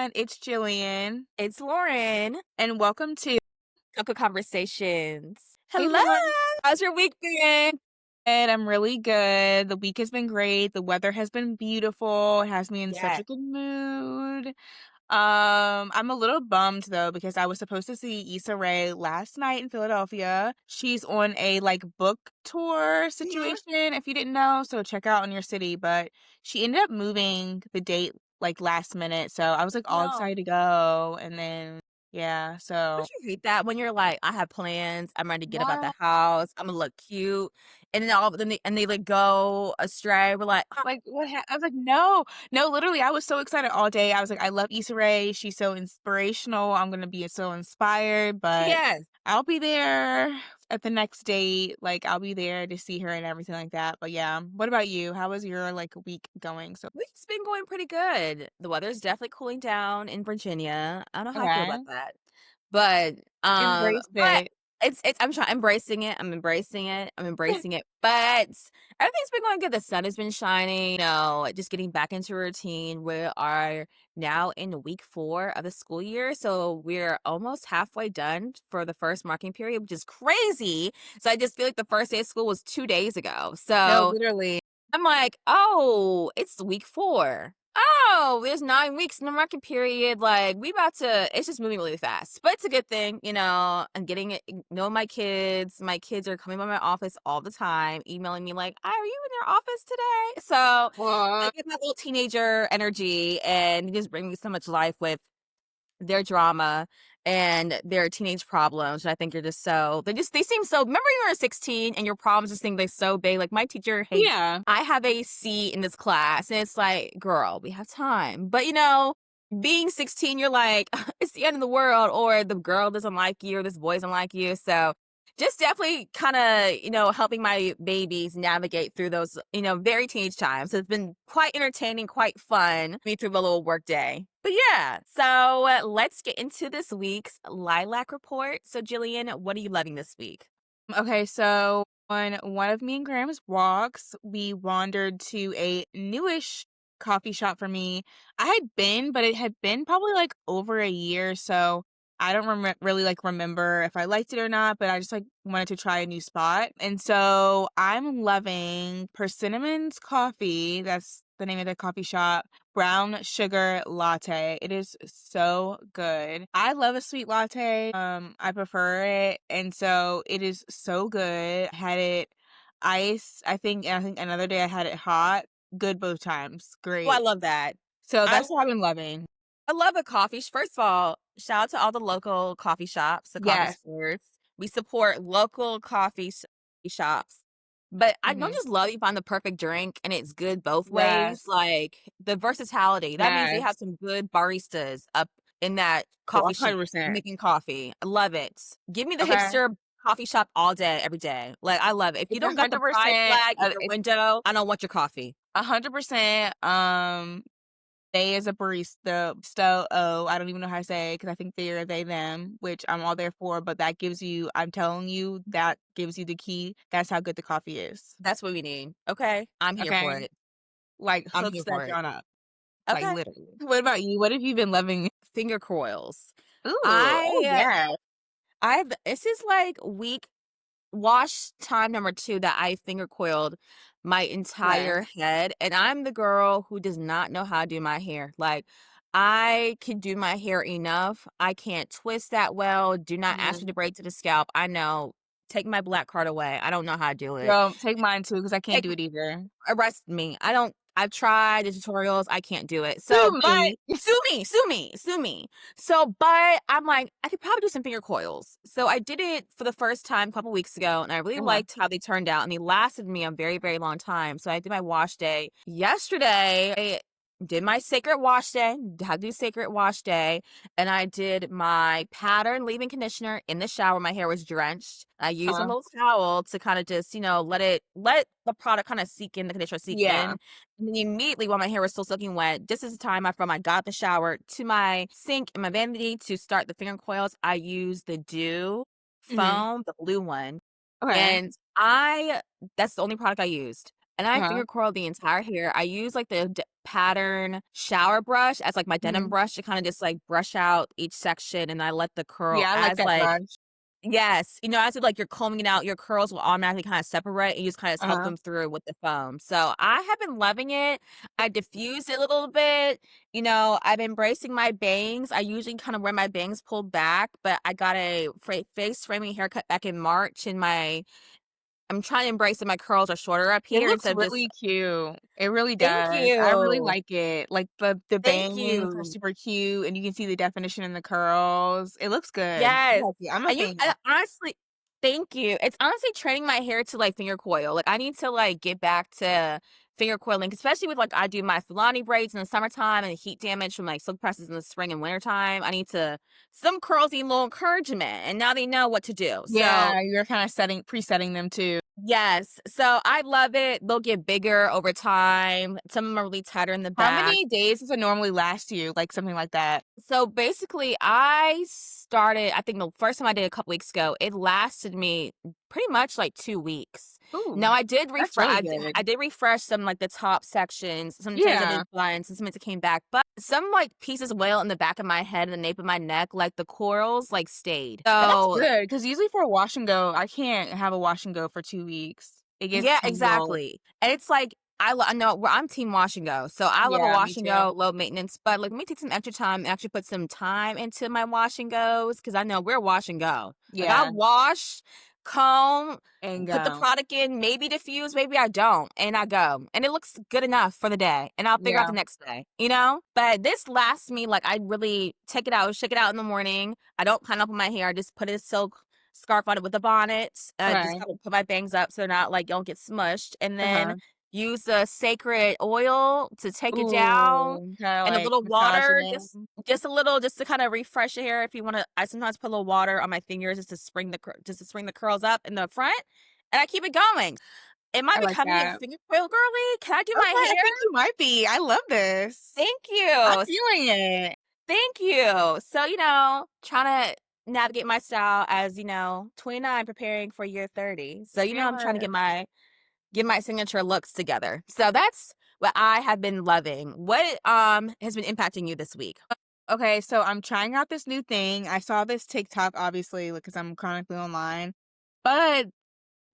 everyone. It's Jillian, It's Lauren. and welcome to Cocoa Conversations. Hey Hello. Lauren. How's your week been? And I'm really good. The week has been great. The weather has been beautiful. It has me in such Yeah. a good mood. I'm a little bummed though because I was supposed to see Issa Rae last night in Philadelphia. She's on a book tour Mhm. situation, if you didn't know, so check out in your city. But she ended up moving the date last minute, so I was all No. excited to go, and then yeah, Don't so you hate that when you're like, I have plans, I'm ready to get about yeah. the house, I'm gonna look cute, and then they like go astray. We're like, oh, I was like, "No." No, literally, I was so excited all day. I was like, "I love Issa Rae. She's so inspirational. I'm gonna be so inspired." But yes. I'll be there at the next date. I'll be there to see her and everything like that. But yeah, what about you? How was your week going? So Week's been going pretty good. The weather's definitely cooling down in Virginia. I don't know how I feel about okay, that. But, embrace but it. it's I'm trying embracing it, I'm embracing it, I'm embracing it, but everything's been going good. The sun has been shining, just getting back into routine. We are now in week 4 of the school year, so we're almost halfway done for the first marking period, which is crazy. So I just feel like the first day of school was 2 days ago. No, So literally. I'm like, "Oh, it's week 4. Oh, there's 9 weeks in the market period, we about to" it's just moving really fast, but it's a good thing, I'm getting it know my kids. My kids are coming by my office all the time, emailing me like, "Are you in your office today?" So, I Aw. get my little teenager energy, and it just bring me so much life with their drama and their teenage problems. And I think you're just so they seem so remember you were 16 and your problems just seem like so big. Like my teacher, hey, Yeah. I have a C in this class. And it's like, girl, we have time. But being 16, you're like, it's the end of the world, or the girl doesn't like you, or this boy doesn't like you. So just definitely kind of, helping my babies navigate through those, very teenage times. So it's been quite entertaining, quite fun me through the little work day. But yeah, so let's get into this week's Lilac report. So, Jillian, what are you loving this week? Okay, so on one of me and Graham's walks, we wandered to a newish coffee shop for me. I had been, but it had been probably over a year, so I don't really remember if I liked it or not, but I just wanted to try a new spot. And so I'm loving Persimmon's Coffee. That's the name of the coffee shop. Brown sugar latte. It is so good. I love a sweet latte. I prefer it, and so it is so good. I had it iced, I think, and I think another day I had it hot. Good both times. Oh, I Great. love that. So I that's what I've been loving. I love a coffee. First of all, shout out to all the local coffee shops, the coffee Yes. stores. We support local shops. But I don't Mhm. just love you find the perfect drink and it's good both Yes. ways. Like the versatility. That means they have Yes. some good baristas up in that coffee shop 100%. making coffee. I love it. Give me the Okay. hipster coffee shop all day, every day. Like I love it. If you It's don't got the pride 100%, flag in your it's window, I don't want your coffee. 100%, they as a barista, I don't even know how to say it because I think they're they them, which I'm all there for, but that gives you I'm telling you, that gives you the key. That's how good the coffee is. That's what we need. Okay. I'm here for Okay? it. I'm here Hooks that for it. John up, Okay. literally. What about you? What have you been loving? Finger coils. Ooh, oh, I yeah. I've this is like week wash time number 2 that I finger coiled my Okay. entire head, and I'm the girl who does not know how to do my hair. Like, I can do my hair enough. I can't twist that well. Do not ask me Mhm. to braid to the scalp. I know. Take my black card away. I don't know how to do it. Girl, take mine too because I can't Take do it either. arrest me. I've tried the tutorials, I can't do it. So, Sue but me. sue me, sue me, sue me. So, but I'm like, I could probably do some finger coils. So I did it for the first time a couple weeks ago, and I really Uh-huh. liked how they turned out, and they lasted me a very, very long time. So I did my wash day yesterday. I did my sacred wash day, had to do sacred wash day, and I did my pattern leave-in conditioner in the shower. My hair was drenched. I used a Uh-huh. little towel to kind of just, let the product kind of seek in, the conditioner seek in. Yeah. And then immediately while my hair was still soaking wet, this is the time from I got out the shower to my sink and my vanity to start the finger coils. I used the Dew Mhm. foam, the blue one. Okay. And that's the only product I used. and I Uh-huh. finger coil the entire hair. I use, like, the pattern shower brush as, like, my denim Mhm. brush to kinda just, like, brush out each section, and I let the curl Yeah, I like as, that like brush. yes, as you like, you're combing it out, your curls will automatically kinda separate, and you just kinda help Uh-huh. them through with the foam. So, I have been loving it. I diffused it a little bit, I've been embracing my bangs. I usually kinda wear my bangs pulled back, but I got a face framing haircut back in March, and I'm trying to embrace that my curls are shorter up It here looks instead of just really cute. It really thank does. I really you. like it. Like, the Thank bangs are you. super cute, and you can see the definition in the curls. It looks good. I Yes, like it. I'm a and fan. honestly thank you. It's honestly training my hair to, like, finger coil. Like, I need to, like, get back to finger coiling, especially with, like, I do my Fulani braids in the summertime and the heat damage from, like, silk presses in the spring and wintertime. I need to some curls need a little encouragement, and now they know what to do. So Yeah, you're kinda presetting them too. yes, so I love it. They'll get bigger over time. Some of them are really tighter in the How back. many days does it normally last you? Like, something like that? So basically, I started, I think the first time I did a couple weeks ago, it lasted me pretty much like 2 weeks. Now Ooh, I did that's refresh, really good. I did refresh some like the top sections. Some days I Yeah. did buns, and some days it came back, but some like pieces wail in the back of my head and the nape of my neck, like the corals like stayed. That's So good because usually for a wash and go, I can't have a wash and go for 2 weeks. It gets yeah, tangled. exactly. And it's like I know I'm team wash and go. So I love a Yeah, me wash and too. go, low maintenance, but like let me take some extra time and actually put some time into my wash and goes because I know we're wash and go. Like I Yeah, wash, comb, and put the go. product in, maybe diffuse, maybe I don't, and I go. And it looks good enough for the day. And I'll figure out Yeah, the next day. But this lasts me like I really take it out, shake it out in the morning. I don't pine up on my hair. I just put a silk scarf on it with a bonnet, just okay. kinda put my bangs up so they're not, like, don't get smushed, and then Uh-huh. use the sacred oil to take it down, Ooh, kinda, and a like, little massaging water, it. just a little just to kinda refresh the hair if you wanna I sometimes put a little water on my fingers just to spring the curls up in the front, and I keep it going. Am I I like becoming a that. finger foil girly? Can I do my Okay, I hair? think you might be. I love this. Thank I'm you. feeling it. Thank you. So, trying to navigate my style as, 29 preparing for year 30. So, I'm trying to Yeah. get my signature looks together. So that's what I have been loving. What has been impacting you this week? Okay, so I'm trying out this new thing. I saw this TikTok, obviously, because I'm chronically online, but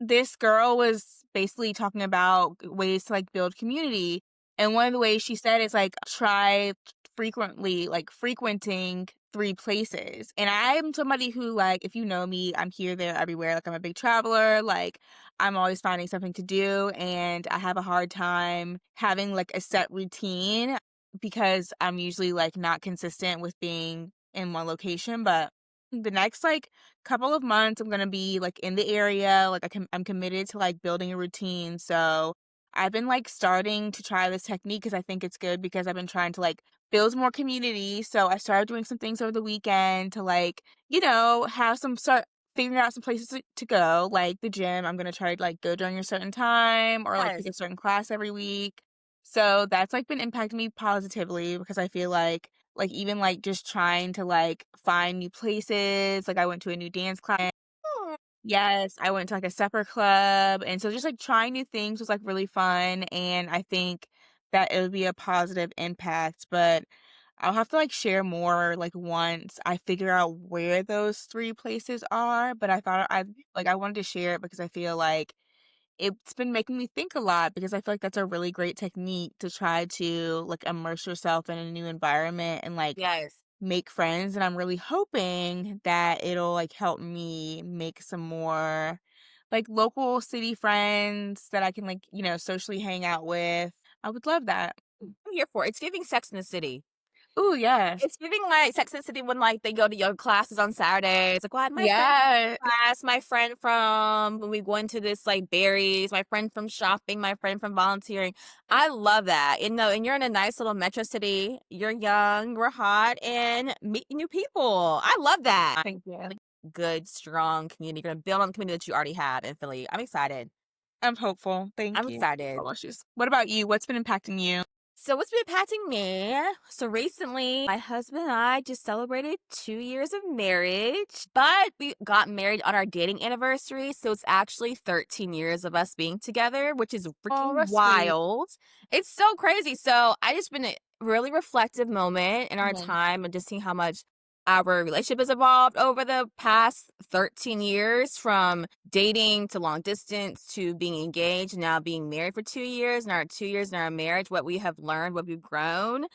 this girl was basically talking about ways to, like, build community, and one of the ways she said is, like, try frequently, like, frequenting 3 places, and I'm somebody who, like, if you know me, I'm here, there, everywhere, like, I'm a big traveler, like, I'm always finding something to do, and I have a hard time having, like, a set routine because I'm usually, like, not consistent with being in one location, but the next, like, couple of months, I'm gonna be, like, in the area, like, I'm committed to, like, building a routine, so I've been, like, starting to try this technique because I think it's good because I've been trying to, like, build more community, so I started doing some things over the weekend to, like, have some start figuring out some places to go, like the gym, I'm gonna try to, like, go during a certain time or, like, take Yes. a certain class every week. So that's, like, been impacting me positively because I feel like, even, like, just trying to, like, find new places, like, I went to a new dance class. Hmm. Yes, I went to, like, a supper club, and so just, like, trying new things was, like, really fun, and I think that it would be a positive impact, but I'll have to, like, share more, like, once I figure out where those 3 places are, but I thought I wanted to share it because I feel like it's been making me think a lot because I feel like that's a really great technique to try to, like, immerse yourself in a new environment and, like, Yes. make friends, and I'm really hoping that it'll, like, help me make some more, like, local city friends that I can, like, socially hang out with. I would love that. I'm here for it. It's giving Sex in the City. Ooh, yes. It's giving like Sex and the City when like they go to yoga classes on Saturdays. Like, well, I had my friend Yeah. from class, my friend from when we go into this like berries, my friend from shopping, my friend from volunteering. I love that. And you're in a nice little metro city. You're young, we're hot, and meeting new people. I love that. Thank you. Like good, strong community. You're gonna build on the community that you already have in Philly. I'm excited. I'm hopeful. I'm Thank you. excited. What about you? What's been impacting you? So what's been impacting me? So recently, my husband and I just celebrated 2 years of marriage, but we got married on our dating anniversary. So it's actually 13 years of us being together, which is Oh, freaking that's sweet. wild. It's so crazy. So I just been a really reflective moment in our Mhm. time and just seeing how much our relationship has evolved over the past 13 years from dating to long distance to being engaged, now being married for 2 years, and our 2 years in our marriage, what we have learned, what we've grown,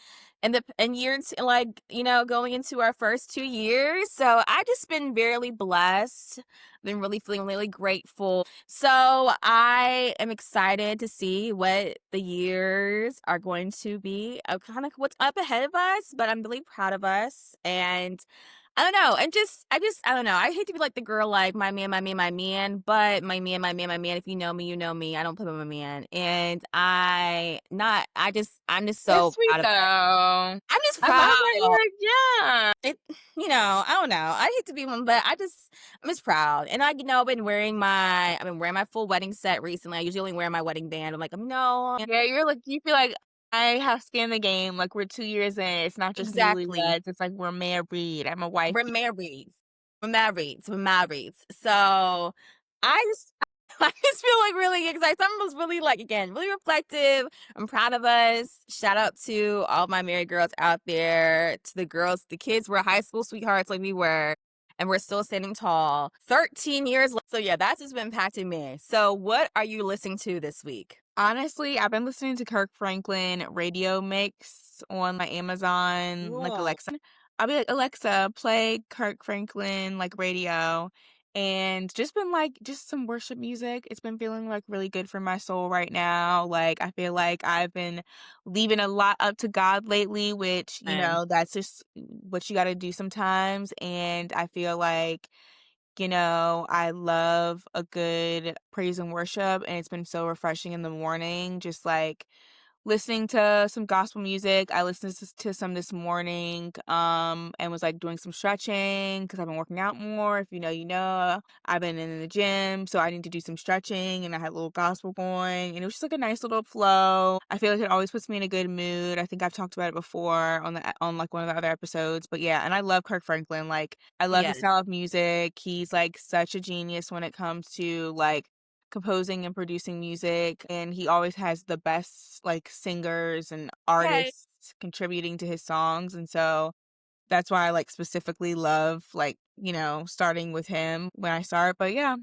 and the and years like going into our first 2 years. So I just been very blessed. Been really feeling really grateful. So I am excited to see what the years are going to be. Kind of what's up ahead of us, but I'm really proud of us and I don't know, and I don't know. I hate to be like the girl, like my man, my man, my man, but my man, my man, my man. If you know me, you know me. I don't play with my man, and I not. I'm just That's so sweet, proud of it. though. I'm just I love proud. that you're yeah. It, I don't know. I hate to be one, but I'm just proud, and I've been wearing my full wedding set recently. I usually only wear my wedding band. I'm like, no, Yeah, you're like you feel like I have skin in the game, like, we're 2 years in, it's not just exactly. newlyweds, it's like we're married, I'm a wife. We're married. We're married. We're married. So I just I just feel like really excited. Some was really like again, really reflective. I'm proud of us. Shout out to all my married girls out there, to the girls, the kids were high school sweethearts like we were, and we're still standing tall. 13 years. So yeah, that's just been impacting me. So what are you listening to this week? Honestly, I've been listening to Kirk Franklin radio mix on my Amazon, like, Cool. Alexa. I'll be like, "Alexa, play Kirk Franklin, like, radio," and just been, like just some worship music. It's been feeling, like, really good for my soul right now, like, I feel like I've been leaving a lot up to God lately, which, Same. that's just what you gotta do sometimes, and I feel like I love a good praise and worship, and it's been so refreshing in the morning, just like listening to some gospel music. I listened to some this morning, and was like doing some stretching because I've been working out more. If you know, you know. I've been in the gym, so I need to do some stretching, and I had a little gospel going, and it was just like a nice little flow. I feel like it always puts me in a good mood. I think I've talked about it before on like one of the other episodes, but yeah, and I love Kirk Franklin. Like I love his Yes. style of music. He's like such a genius when it comes to like composing and producing music, and he always has the best, like, singers and Okay. artists contributing to his songs, and so that's why I, like, specifically love, like, starting with him when I start, but yeah,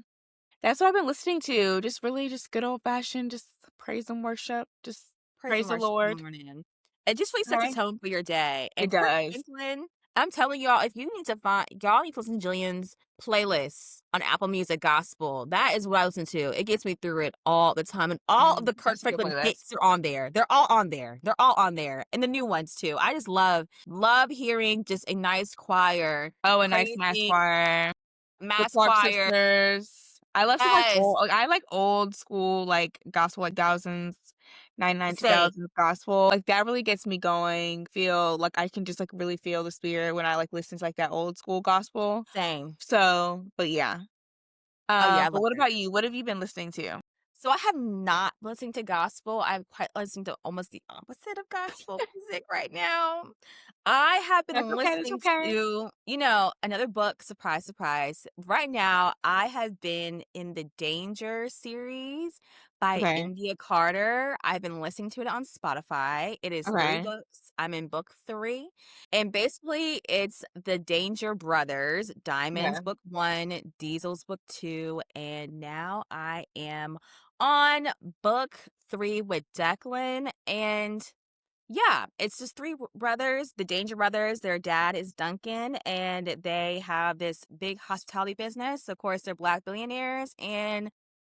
that's what I've been listening to, just really just good old-fashioned, just praise and worship, just Praise praise and the worship in the Lord. morning. It just really sets a Okay. tone for your day. It And Kirk does. Franklin, I'm telling y'all, if you need to find y'all need to listen to Jillian's playlist on Apple Music Gospel. That is what I listen to. It gets me through it all the time. And all of the Kirk That's a good Franklin playlist. hits are on there. They're all on there. They're all on there. And the new ones too. I just love hearing just a nice choir Oh, a nice mass praising choir. The mass Clark choir. sisters. I love some, Yes. I like old school, like, gospel, like, thousands, 99, Same. 2000s gospel. Like, that really gets me going, feel like I can just, like, really feel the spirit when I, like, listen to, like, that old school gospel. Same. So, but yeah. Oh yeah, I But love what Kirk. about you? What have you been listening to? So I have not listened to gospel. I'm quite listening to almost the opposite of gospel music right now. I have That's been okay, that's listening okay. to, another book, surprise, surprise. Right now, I have been in the Danger series by Okay, India Carter. I've been listening to it on Spotify. It is three okay, books. I'm in book three. And basically, it's the Danger brothers, Diamond's yeah. book one, Diesel's book two, and now I am on book 3 with Declan, and yeah, it's just 3 brothers, the Danger Brothers. Their dad is Duncan, and they have this big hospitality business. Of course, they're Black billionaires, and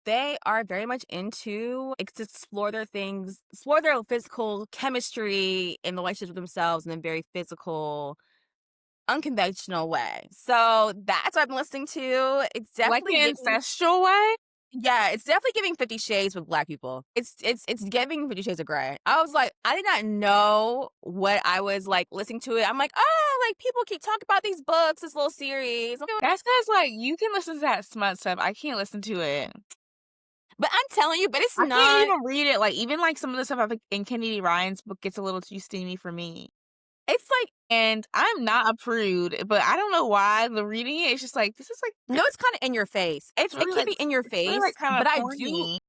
they are very much into to explore their things, explore their physical chemistry in the relationship with themselves in a very physical, unconventional way. So that's what I'm listening to. It's Like definitely an giving ancestral way? yeah, it's definitely giving 50 Shades with Black people. It's giving 50 Shades of Grey. I was like, I did not know what I was, like, listening to it. I'm like, "Oh, like, people keep talking about these books, this little series." That's 'cause, like, you can listen to that smut stuff, I can't listen to it. But I'm telling you, but it's I can't not even read it, like, even, like, some of the stuff I in Kennedy Ryan's book gets a little too steamy for me, it's like and I'm not a prude, but I don't know why the reading it, it's just like, this is, like, no, it's kinda in your face. It can be in your it's really, like, face, kinda but corny,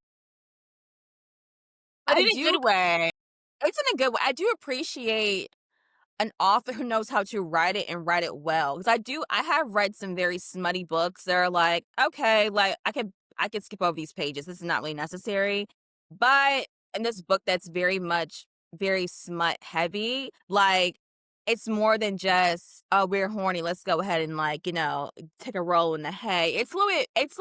but I in a do good way. it's in a good way. I do appreciate an author who knows how to write it and write it well. Because I have read some very smutty books that are like, "Okay, like, I could skip over these pages. This is not really necessary." But in this book that's very much very smut heavy, like, it's more than just, "Oh, we're horny. Let's go ahead and, like, take a roll in the hay." It's a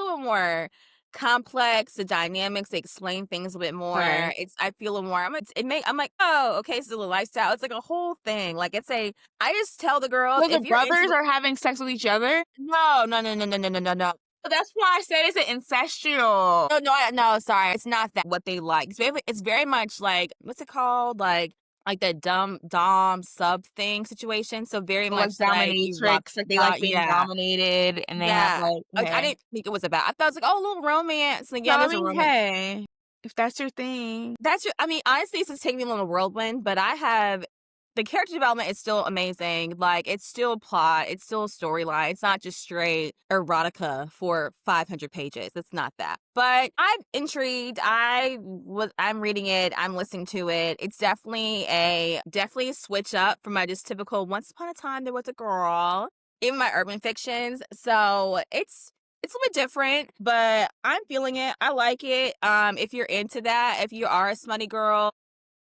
little more complex, the dynamics, they explain things a bit Okay. more. I feel a more I'm like, "Oh, okay, so the lifestyle." It's like a whole thing. Like, I just tell the girls, So the if you're brothers into are having sex with each other? no, no, no, no, no, no, no, no, no. But that's why I said it's an incestual. No, no, no, sorry, it's not that what they like. It's very much like what's it called? Like the dumb dom sub thing situation. So very So, like, much like dominatrix, like, they like being yeah. dominated, and they have, Yeah. like I okay. didn't think it was about I thought it was like, "Oh, a little romance." Like, So, yeah, I there's a mean, romance. hey, if that's your thing. I mean, honestly, this is taking me a little whirlwind, but the character development is still amazing. Like, it's still plot, it's still a storyline. It's not just straight erotica for 500 pages. It's not that. But I'm intrigued. I'm reading it. I'm listening to it. It's definitely a switch up from my just typical once upon a time there was a girl in my urban fictions. So it's a little bit different, but I'm feeling it. I like it. If you're into that, if you are a smutty girl,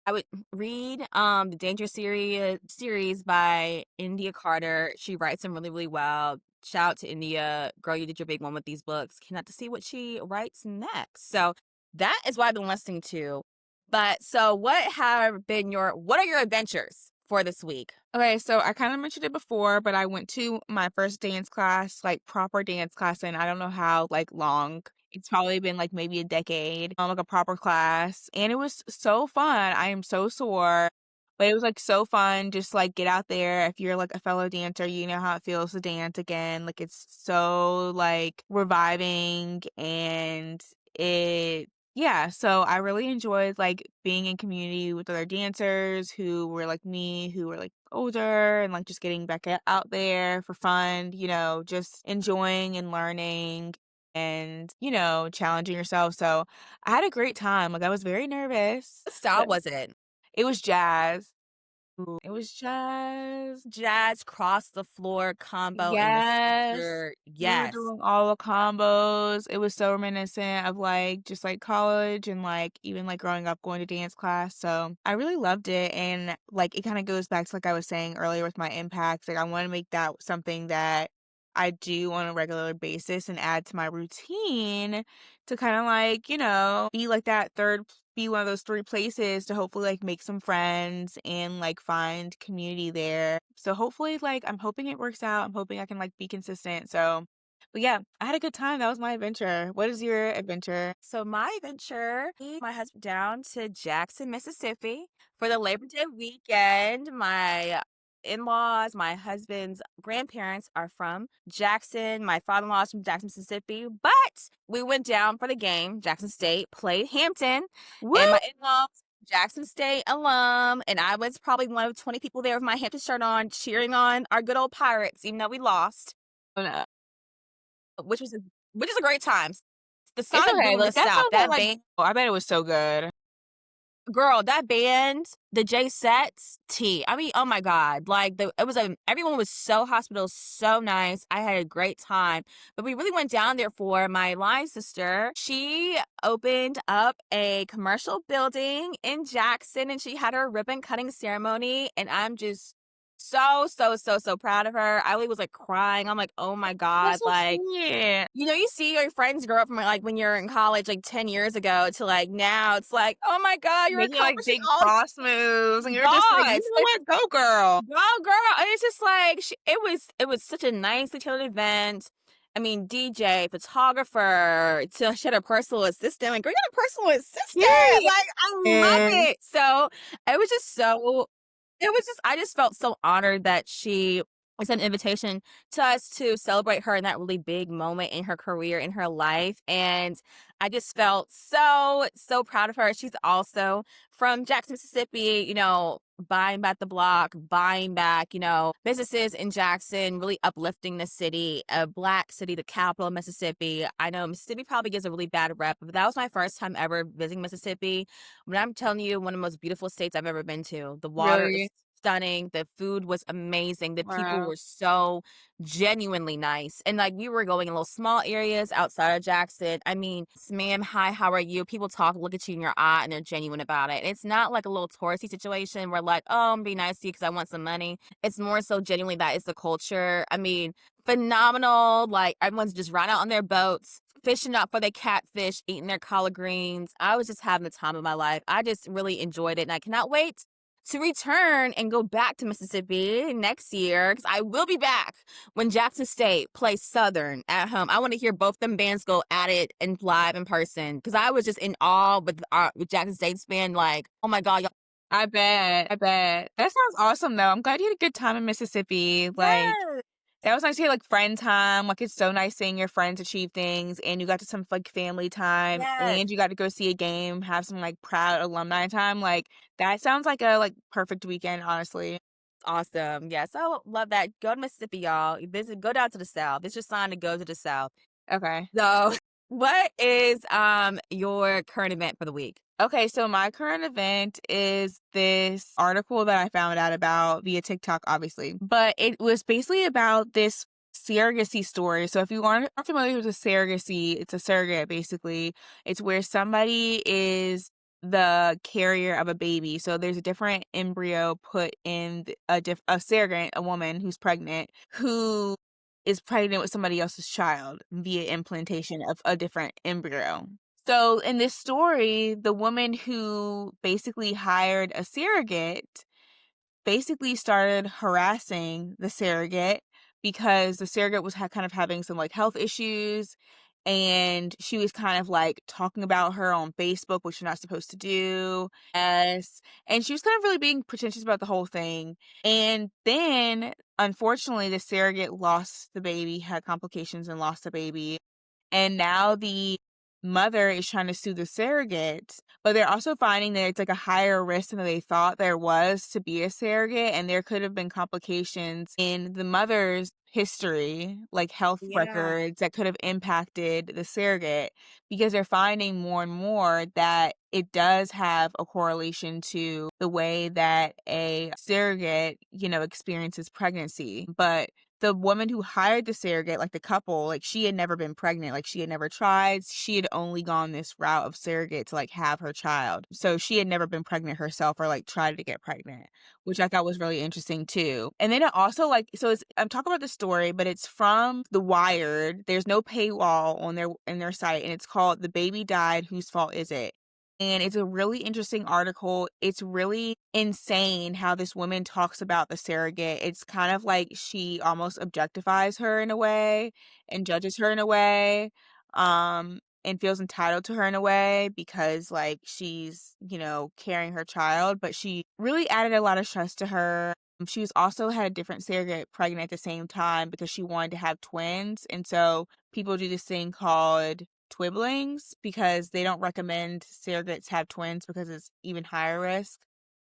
I would read the Danger series by India Carter. She writes them really, really well. Shout out to India. Girl, you did your big one with these books. Cannot to see what she writes next. So that is what I've been listening to. But so what are your adventures for this week? Okay, so I kinda mentioned it before, but I went to my first dance class, like, proper dance class, and I don't know how, like, long. It's probably been, like, maybe a decade, like, a proper class, and it was so fun. I am so sore, but it was, like, so fun just, like, get out there. If you're, like, a fellow dancer, you know how it feels to dance again. Like, it's so, like, reviving, and it yeah, so I really enjoyed, like, being in community with other dancers who were like me, who were, like, older and, like, just getting back out there for fun, just enjoying and learning and, challenging yourself, so I had a great time, like, I was very nervous, What style but was it? it was jazz. Ooh, It was jazz. jazz cross the floor combo in the Yes. center. We were Yes. doing all the combos. It was so reminiscent of, like, just, like, college and, like, even, like, growing up going to dance class, so I really loved it, and, like, it kinda goes back to, like I was saying earlier with my impacts, like, I wanna make that something that I do on a regular basis and add to my routine to kinda, like, be like that 3rd be one of those 3 places to hopefully, like, make some friends and, like, find community there. So, hopefully, like, I'm hoping it works out. I'm hoping I can, like, be consistent. So but yeah, I had a good time. That was my adventure. What is your adventure? So my adventure, me, my husband down to Jackson, Mississippi for the Labor Day weekend. My in-laws, my husband's grandparents are from Jackson. My father-in-law is from Jackson, Mississippi. But we went down for the game. Jackson State played Hampton, and Woo! my in-laws, Jackson State alum, and I was probably one of 20 people there with my Hampton shirt on, cheering on our good old Pirates, even though we lost, Oh, no. which was a, which is a great time. The It's sonic okay. boom in the Like, that South, sounds that like band. oh, I bet it was so good. Girl, that band, the J Sets, T. I mean, oh my God. Like everyone was so hospitable, so nice. I had a great time. But we really went down there for my line sister. She opened up a commercial building in Jackson and she had her ribbon cutting ceremony. And I'm just so, so, so, so proud of her. I was like crying. I'm like, oh my God. That's so Like, sweet. you see your friends grow up from, like, when you're in college, like, 10 years ago to, like, now it's like, "Oh my God, you're Making, like, accomplishing big all." boss moves, and you're just like, "You Yes, know like, what? Go, girl." go girl, and it's just like it was such a nicely tailored event. I mean, DJ, photographer, till she had a personal assistant, like, girl, you got a personal assistant, Period. like, I love it. So, it was just so it was just I just felt so honored that she it's an invitation to us to celebrate her in that really big moment in her career, in her life, and I just felt so proud of her. She's also from Jackson, Mississippi, buying back the block, buying back, businesses in Jackson, really uplifting the city, a Black city, the capital of Mississippi. I know Mississippi probably gets a really bad rep, but that was my first time ever visiting Mississippi. When I'm telling you, one of the most beautiful states I've ever been to. The water is Really? stunning. The food was amazing. The people Wow. were so genuinely nice. And like we were going in little small areas outside of Jackson. I mean, ma'am, hi, how are you? People talk, look at you in your eye, and they're genuine about it. It's not like a little touristy situation where like, oh, I'm being nice to you because I want some money. It's more so genuinely that is the culture. I mean, phenomenal. Like everyone's just riding out on their boats, fishing out for their catfish, eating their collard greens. I was just having the time of my life. I just really enjoyed it, and I cannot wait to return and go back to Mississippi next year because I will be back when Jackson State plays Southern at home. I want to hear both them bands go at it and live in person because I was just in awe with Jackson State's band. Like, oh my god, y'all! I bet. I bet. That sounds awesome, though. I'm glad you had a good time in Mississippi. Like, Yes, that was nice to hear, like, friend time. Like, it's so nice seeing your friends achieve things, and you got to some, like, family time, yes, and you got to go see a game, have some, like, proud alumni time. Like, that sounds like a, like, perfect weekend, honestly. awesome. Yes, I love that. Go to Mississippi, y'all. Visit, go down to the South. It's your sign to go to the South. Okay. So, what is your current event for the week? Okay, so my current event is this article that I found out about via TikTok, obviously. But it was basically about this surrogacy story. So if you aren't familiar with a surrogacy, it's a surrogate basically. It's where somebody is the carrier of a baby. So there's a different embryo put in a surrogate, a woman who's pregnant, who is pregnant with somebody else's child via implantation of a different embryo. So in this story, the woman who basically hired a surrogate basically started harassing the surrogate because the surrogate was kind of having some like health issues, and she was kind of like talking about her on Facebook, which you're not supposed to do. Yes. And she was kind of really being pretentious about the whole thing. And then unfortunately the surrogate lost the baby, had complications and lost the baby. And now the mother is trying to sue the surrogate, but they're also finding that it's like a higher risk than they thought there was to be a surrogate, and there could have been complications in the mother's history, like health Yeah. records that could have impacted the surrogate, because they're finding more and more that it does have a correlation to the way that a surrogate, experiences pregnancy. But the woman who hired the surrogate, like the couple, like she had never been pregnant, like she had never tried. She had only gone this route of surrogate to like have her child. So she had never been pregnant herself or like tried to get pregnant, which I thought was really interesting too. And then it also like so it's I'm talking about the story, but it's from The Wired. There's no paywall on their site, and it's called "The Baby Died, Whose Fault Is It?" And it's a really interesting article. It's really insane how this woman talks about the surrogate. It's kind of like she almost objectifies her in a way and judges her in a way, and feels entitled to her in a way because like she's, carrying her child, but she really added a lot of stress to her. She was also had a different surrogate pregnant at the same time because she wanted to have twins. And so people do this thing called twiblings because they don't recommend surrogates have twins because it's even higher risk.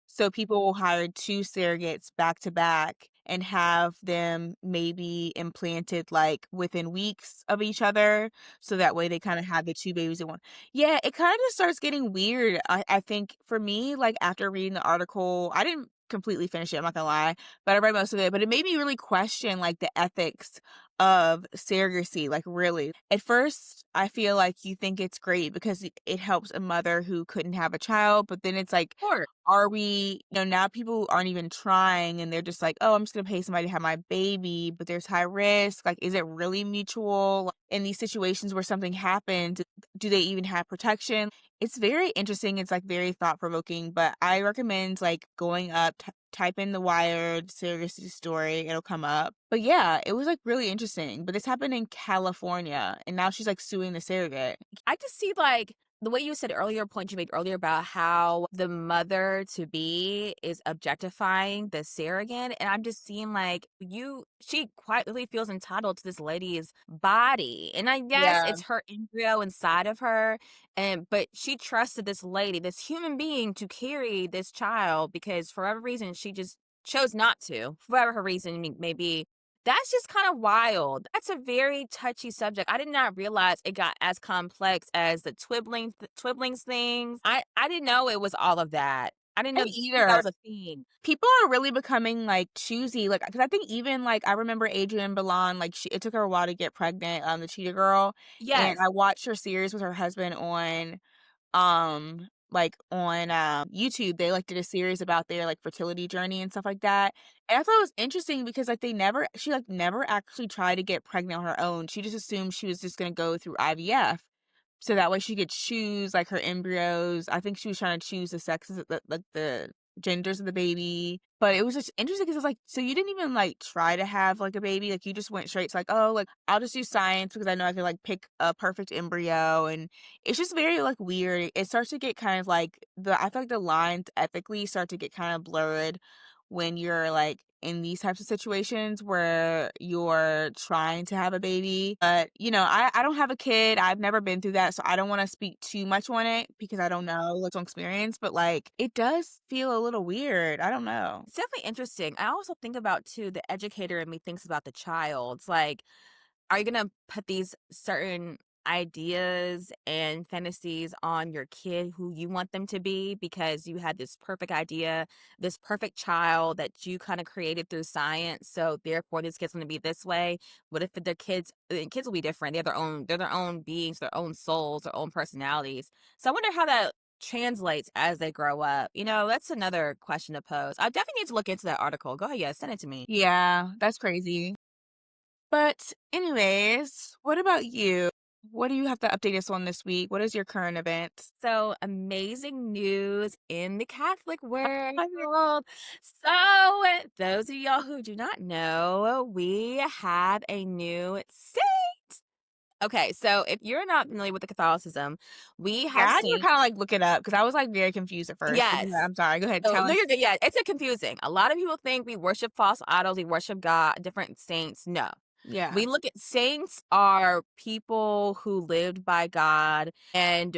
So people will hire two surrogates back to back and have them maybe implanted like within weeks of each other. So that way they kind of have the two babies in one. Yeah, it kind of just starts getting weird. I think for me, like after reading the article, I didn't completely finish it, I'm not gonna lie, but I read most of it. But it made me really question like the ethics of surrogacy, like really. At first, I feel like you think it's great because it helps a mother who couldn't have a child, but then it's like, Sure. are we, now people aren't even trying and they're just like, oh, I'm just gonna pay somebody to have my baby, but there's high risk. Like, is it really mutual? Like, in these situations where something happens, do they even have protection? It's very interesting. It's like very thought provoking, but I recommend like going up, type in The Wired surrogacy story, it'll come up. But yeah, it was like really interesting. But this happened in California, and now she's like suing the surrogate. I just see like the way you said earlier, point you made earlier about how the mother to be is objectifying the surrogate, and I'm just seeing like she quite literally feels entitled to this lady's body. And I guess Yeah. it's her embryo inside of her, and but she trusted this lady, this human being, to carry this child because for whatever reason she just chose not to, for whatever her reason may be. That's just kind of wild. That's a very touchy subject. I did not realize it got as complex as the Twiblings things. I didn't know it was all of that. I didn't I know didn't that either. was a thing. People are really becoming, like, choosy, like, because I think even, like, I remember Adrienne Bailon, like, it took her a while to get pregnant, the Cheetah Girl, and Yes. I watched her series with her husband on YouTube. They, like, did a series about their, like, fertility journey and stuff like that, and I thought it was interesting because, like, she, like, never actually tried to get pregnant on her own. She just assumed she was just gonna go through IVF. So that way she could choose, like, her embryos. I think she was trying to choose the sexes of the genders of the baby. But it was just interesting because it's like, so you didn't even, like, try to have, like, a baby, like, you just went straight to, like, "Oh, like, I'll just do science because I know I can, like, pick a perfect embryo," and it's just very, like, weird. It starts to get kind of, like, I feel like the lines ethically start to get kind of blurred when you're, like, in these types of situations where you're trying to have a baby. But, I don't have a kid. I've never been through that, so I don't wanna speak too much on it because I don't know what's on experience, but, like, it does feel a little weird. I don't know. It's definitely interesting. I also think about too the educator in me thinks about the child. It's like, are you gonna put these certain ideas and fantasies on your kid who you want them to be because you had this perfect idea, this perfect child that you kind of created through science? So therefore, this kid's gonna be this way. What if their kids? And kids will be different. They're their own beings, their own souls, their own personalities. So I wonder how that translates as they grow up. That's another question to pose. I definitely need to look into that article. Go ahead, yeah, send it to me. Yeah, that's crazy. But anyways, what about you? What do you have to update us on this week? What is your current event? So, amazing news in the Catholic world. So, those of y'all who do not know, we have a new saint. Okay, so if you're not familiar with the Catholicism, we Yeah, have I had to saints. kinda, like, look it up because I was, like, very confused at first, but yeah, Yes. I'm sorry, go ahead, So, tell no, us. you're good. Yeah, it's a confusing. A lot of people think we worship false idols, we worship God, different saints. No. Yeah. We look at saints are people who lived by God, and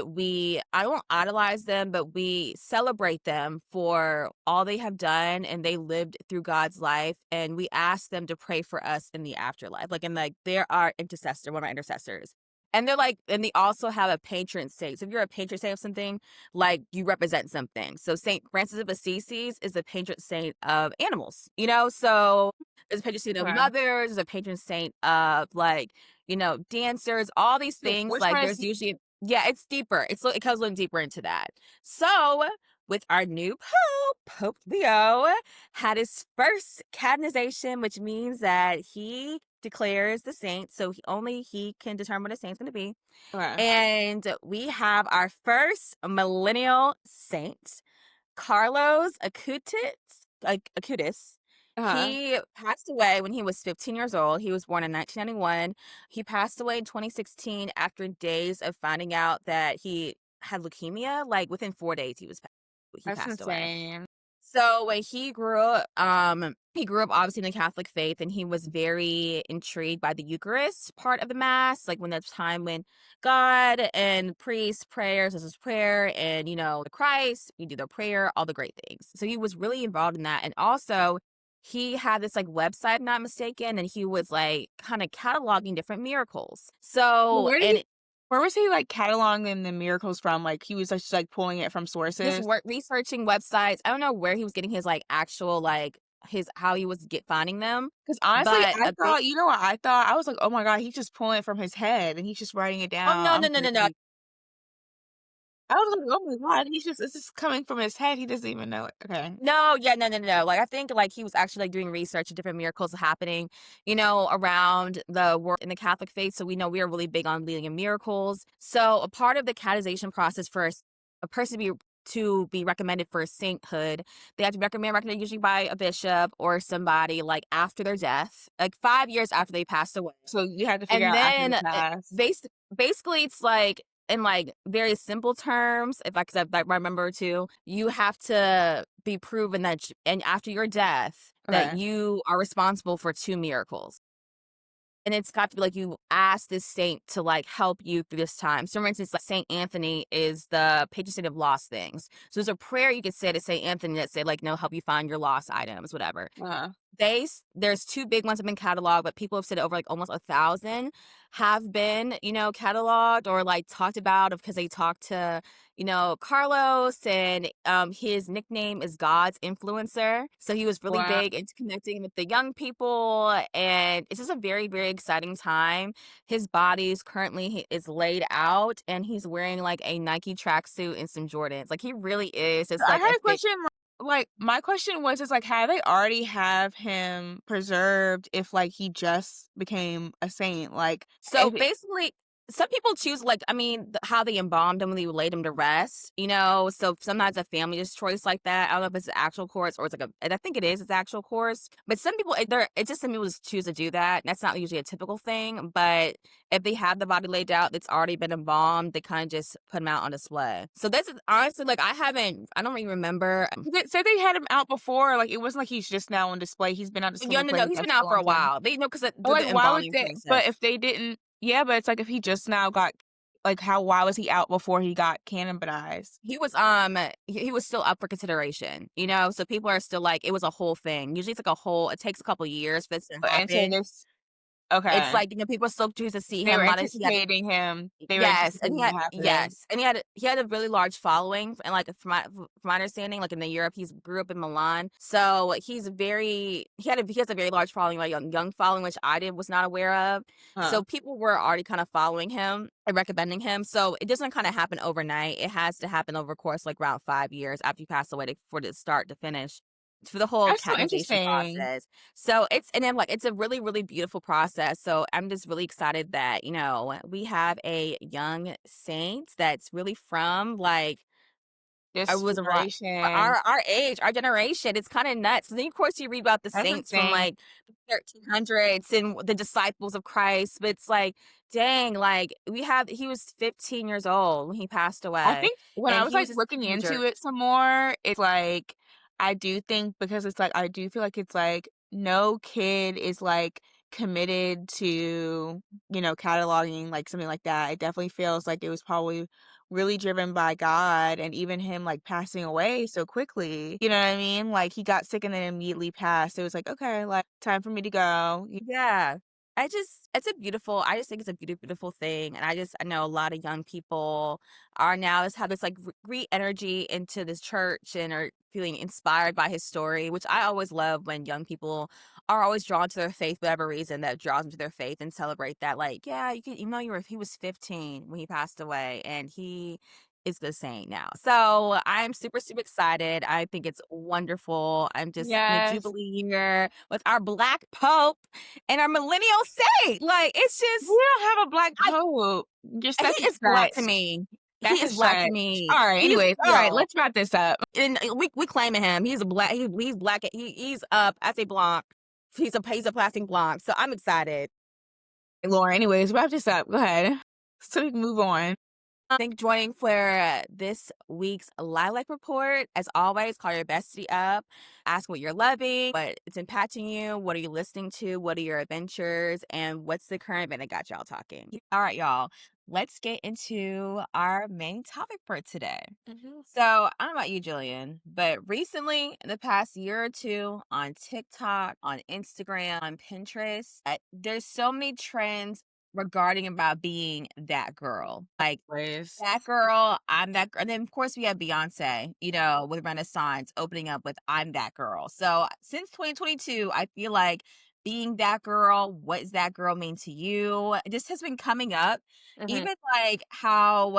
I don't idolize them, but we celebrate them for all they have done, and they lived through God's life, and we ask them to pray for us in the afterlife. They're our intercessor, one of our intercessors. And they also have a patron saint. So if you're a patron saint of something, like you represent something. So Saint Francis of Assisi is the patron saint of animals, So there's a patron saint of Okay. mothers, there's a patron saint of dancers, all these So things. which Like one is there's usually yeah, it's deeper. It goes a little deeper into that. So with our new Pope, Pope Leo had his first canonization, which means that he declares the saint. So only he can determine what a saint's going to be. okay. And we have our first millennial saint, Carlos Acutis. Uh-huh. He passed away when he was 15 years old. He was born in 1991. He passed away in 2016 after days of finding out that he had leukemia. Like within 4 days, he That's passed away. insane. So when he grew up obviously in the Catholic faith, and he was very intrigued by the Eucharist part of the Mass, like when there's time when God and priests, prayers, this is prayer, and the Christ, we do the prayer, all the great things. So he was really involved in that. And also he had this like website, if I'm not mistaken, and he was like kind of cataloging different miracles. Well, So and where was he, like, cataloging the miracles from? Like, he was just, like, pulling it from just sources? work researching websites. I don't know where he was getting his, like, actual, like, his how he was get finding them, 'Cause honestly, but I a big thought, you know what I thought? I was like, "Oh my god, he's just pulling it from his head, and he's just writing it oh, down." no, no, no, no, no. I was like, "Oh my god, it's just coming from his head, he doesn't even know it." Okay. No, yeah, no, no, no, no. Like, I think, like, he was actually, like, doing research of different miracles happening, around the world in the Catholic faith, so we know we are really big on believing in miracles. So, a part of the canonization process for a person to be recommended for sainthood, they have to be recommended usually by a bishop or somebody, like, after their death, like, 5 years after they passed away. So you had to figure And out after then, the fast. basically, it's like in, like, very simple terms, if I 'cause I remember too, you have to be proven that and after your death, that Okay. you are responsible for 2 miracles. And it's got to be like you ask this saint to, like, help you through this time. So, for instance, like, Saint Anthony is the patron saint of lost things. So there's a prayer you could say to Saint Anthony that say, like, "No, help you find your lost items," whatever. Uh-huh. There's 2 big ones have been cataloged, but people have said over, like, almost 1,000 have been, cataloged or, like, talked about because they talked to, Carlos and, his nickname is God's influencer. So he was really Wow. big into connecting with the young people, and it's just a very, very exciting time. His body's currently he is laid out, and he's wearing, like, a Nike tracksuit and some Jordans. Like, he really is just, I like, a had a fit. question, like, my question was is, like, have they already have him preserved if, like, he just became a saint? Like, So, if it basically, some people choose, like, I mean, how they embalmed him when they laid him to rest, so sometimes a family just choice like that. I don't know if it's an actual course or it's like and I think it is, it's actual course, but some people, it's just some people just choose to do that. That's not usually a typical thing, but if they have the body laid out that's already been embalmed, they kinda just put him out on display. So, this is honestly, like, I don't even remember. they said they had him out before, like, it wasn't like he's just now on display, he's been on No, display no, for, no, like, he's a been out for long a time. while. They know because But, through like, the why would embalming they but if process. they didn't yeah, but it's like if he just now got like, how why was he out before he got canonized? He was still up for consideration, so people are still like it was a whole thing. Usually it's like a whole it takes a couple years for this to And so happen. this It's okay. like, people still choose to see They him. were A lot of they were anticipating him to have today. yes, and he had a really large following, and, like, from my understanding, like, in the Europe, he's grew up in Milan, so he has a very large following, like, young following, which I did was not aware of, Huh. so people were already kinda following him and recommending him, so it doesn't kinda happen overnight, it has to happen over a course, like, around 5 years after you pass away for the start to finish, for the whole That's so canonization interesting. process. So it's and then, like, it's a really, really beautiful process, so I'm just really excited that, we have a young saint that's really from, like, I This was a lot generation. our age, our generation, it's kinda nuts. And then, of course, you read about the That's saints from, insane. like, the 1300s and the disciples of Christ, but it's like, dang, like, he was 15 years old when he passed I away, think when I and was, he like, was just a looking into teenager. it some more, it's like, I do think because it's like I do feel like it's like no kid is, like, committed to, cataloging, like, something like that. It definitely feels like it was probably really driven by God and even him, like, passing away so quickly, you know what I mean? Like, he got sick and then immediately passed. It was like, "Okay, like, time for me to go." Yeah. I just think it's a beautiful thing. And I know a lot of young people are now just have this like energy into this church and are feeling inspired by his story, which I always love when young people are always drawn to their faith, for whatever reason that draws them to their faith and celebrate that. Like, yeah, you can, he was 15 when he passed away and he is the saint now. So I'm super, super excited. I think it's wonderful. I'm just in a Yes. jubilee year with our black pope and our millennial saint. Like, it's We just don't have a black I pope. Just he that's a is black to stretch. me. He That's a is black to stretch. me. Alright, anyways, alright, Yo, let's wrap this up. and we claiming him. He's a black he's black. He's as a blanc. He's a passing blanc. So I'm excited. Lauren, anyways, wrap this up. Go ahead. So we can move on. Thank you for joining for this week's Lilac Report. As always, call your bestie up, ask what you're loving, what it's impacting you, what are you listening to, what are your adventures, and what's the current event that got y'all talking. All right, y'all, let's get into our main topic for today. So, I don't know about you, Jillian, but recently, in the past year or two, on TikTok, on Instagram, on Pinterest, there's so many trends regarding about being that girl. Like, Anyways. that girl, I'm that girl. And then, of course, we have Beyonce, with Renaissance opening up with I'm that girl. So, since 2022, I feel like being that girl, what does that girl mean to you? It just has been coming up. Mhm. Even like how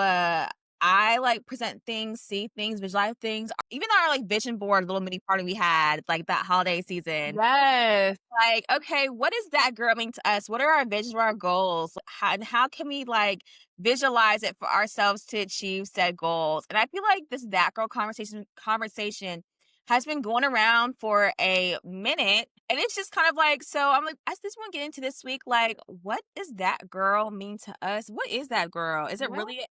I like present things, see things, visualize things. Even our like vision board little mini party we had like that holiday season. Yes. Like, okay, what does that girl mean to us? What are our visions, what are our goals? How can we like visualize it for ourselves to achieve said goals? And I feel like this that girl conversation has been going around for a minute. And it's just kind of like, so I'm like, I just want to get into this week. Like, what does that girl mean to us? What is that girl? Is it Yeah. really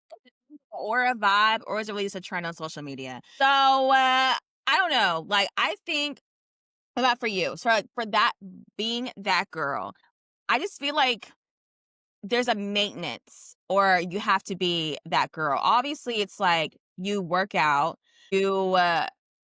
or a vibe, or is it really just a trend on social media? So I don't know. Like, I think what about for you. So like, for that being that girl, I just feel like there's a maintenance or you have to be that girl. Obviously, it's like you work out, you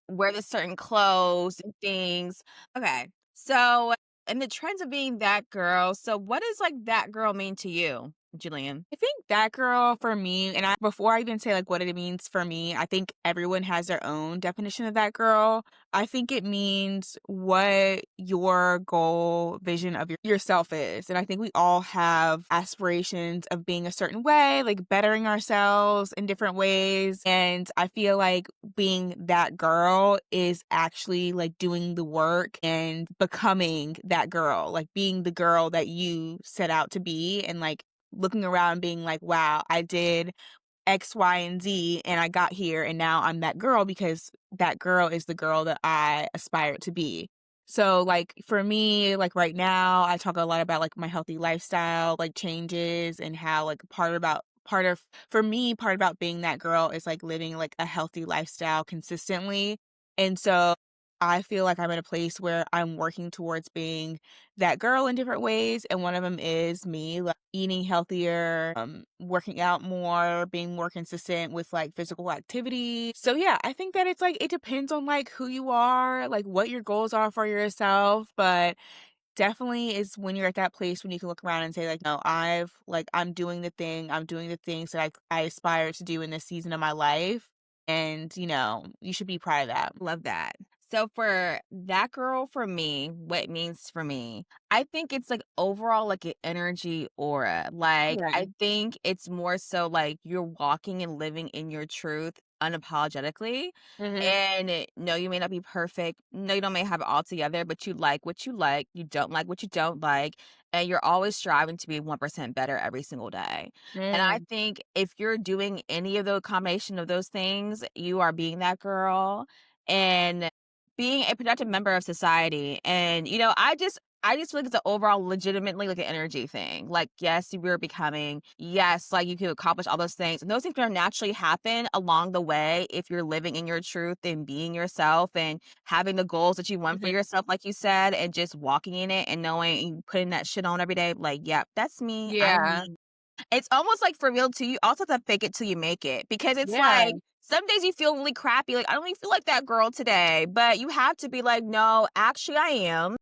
wear the certain clothes and things. Okay. So, and the trends of being that girl. So, what does like that girl mean to you, Jillian? I think that girl for me, and before I even say like what it means for me, I think everyone has their own definition of that girl. I think it means what your goal vision of yourself is. And I think we all have aspirations of being a certain way, like bettering ourselves in different ways. And I feel like being that girl is actually like doing the work and becoming that girl, like being the girl that you set out to be and like looking around being like, wow, I did X, Y, and Z and I got here and now I'm that girl because that girl is the girl that I aspire to be. So like for me, like right now, I talk a lot about like my healthy lifestyle, like changes and how like part of for me, part about being that girl is like living like a healthy lifestyle consistently. And so I feel like I'm in a place where I'm working towards being that girl in different ways. And one of them is me like eating healthier, working out more, being more consistent with like physical activity. So yeah, I think that it's like it depends on like who you are, like what your goals are for yourself, but definitely is when you're at that place when you can look around and say like, no, I'm doing I'm doing the things that I aspire to do in this season of my life. And you should be proud of that. Love that. So for that girl, for me, what it means for me, I think it's like overall like an energy aura. Like Yeah. I think it's more so like you're walking and living in your truth unapologetically. Hmm. And no, you may not be perfect. No, you don't may have it all together, but you like what you like. You don't like what you don't like. And you're always striving to be 1% better every single day. And I Mm. think if you're doing any of the combination of those things, you are being that girl and being a productive member of society. And I just feel like it's an overall legitimately like an energy thing. Like, yes, you were becoming, yes, like you can accomplish all those things. And those things gonna naturally happen along the way if you're living in your truth and being yourself and having the goals that you want for Mhm. yourself, like you said, and just walking in it and knowing and putting that shit on every day. Like, yep, that's me. I'm Yeah. me. It's almost like for real too, you also have to fake it till you make it because it's Yeah. like some days you feel really crappy, like, "I don't even feel like that girl today," but you have to be like, "No, actually I am."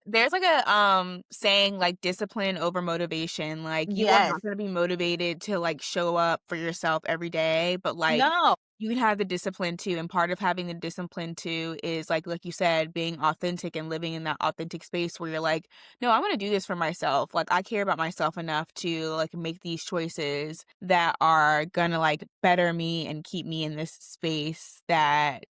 There's like a saying like discipline over motivation. Like you are Yes. not going to be motivated to like show up for yourself every day, but like No. you can have the discipline too. And part of having the discipline too is like you said, being authentic and living in that authentic space where you're like, no, I'm going to do this for myself. Like I care about myself enough to like make these choices that are going to like better me and keep me in this space that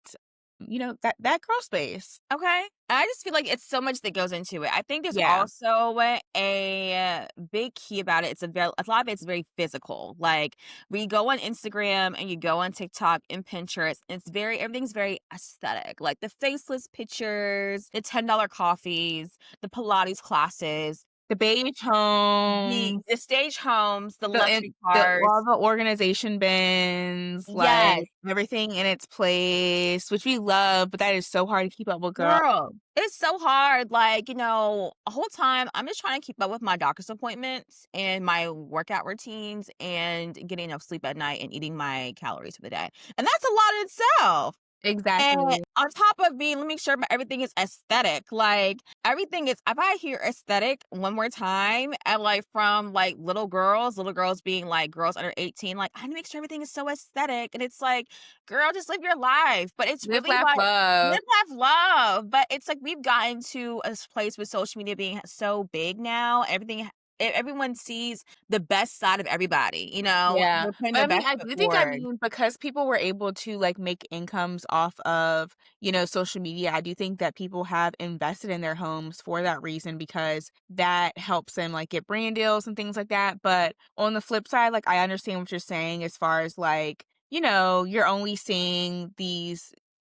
that girl space. Okay. I just feel like it's so much that goes into it. I think there's Yeah. also a big key about it. A lot of it's very physical. Like we go on Instagram and you go on TikTok and Pinterest, everything's very aesthetic. Like the faceless pictures, the $10 coffees, the Pilates classes, The beige the home. the stage homes, the And luxury the cars. all the organization bins, like, Yes. everything in its place, which we love, but that is so hard to keep up with, girl. Girl, it's so hard. Like, a whole time I'm just trying to keep up with my doctor's appointments and my workout routines and getting enough sleep at night and eating my calories for the day. And that's a lot in itself. And Exactly. on top of being, let me make sure everything is aesthetic. Like everything is, if I hear aesthetic one more time, and like from like little girls being like girls under 18, like I need to make sure everything is so aesthetic. And it's like, girl, just live your life. But it's Live, really laugh, like love. live, laugh, love. But it's like we've gotten to a place with social media being so big now. Everyone sees the best side of everybody. Yeah. They're putting But their I mean, best I foot do think, forward. because people were able to, like, make incomes off of, social media, I do think that people have invested in their homes for that reason because that helps them, like, get brand deals and things like that. But on the flip side, like, I understand what you're saying as far as, like, you're only seeing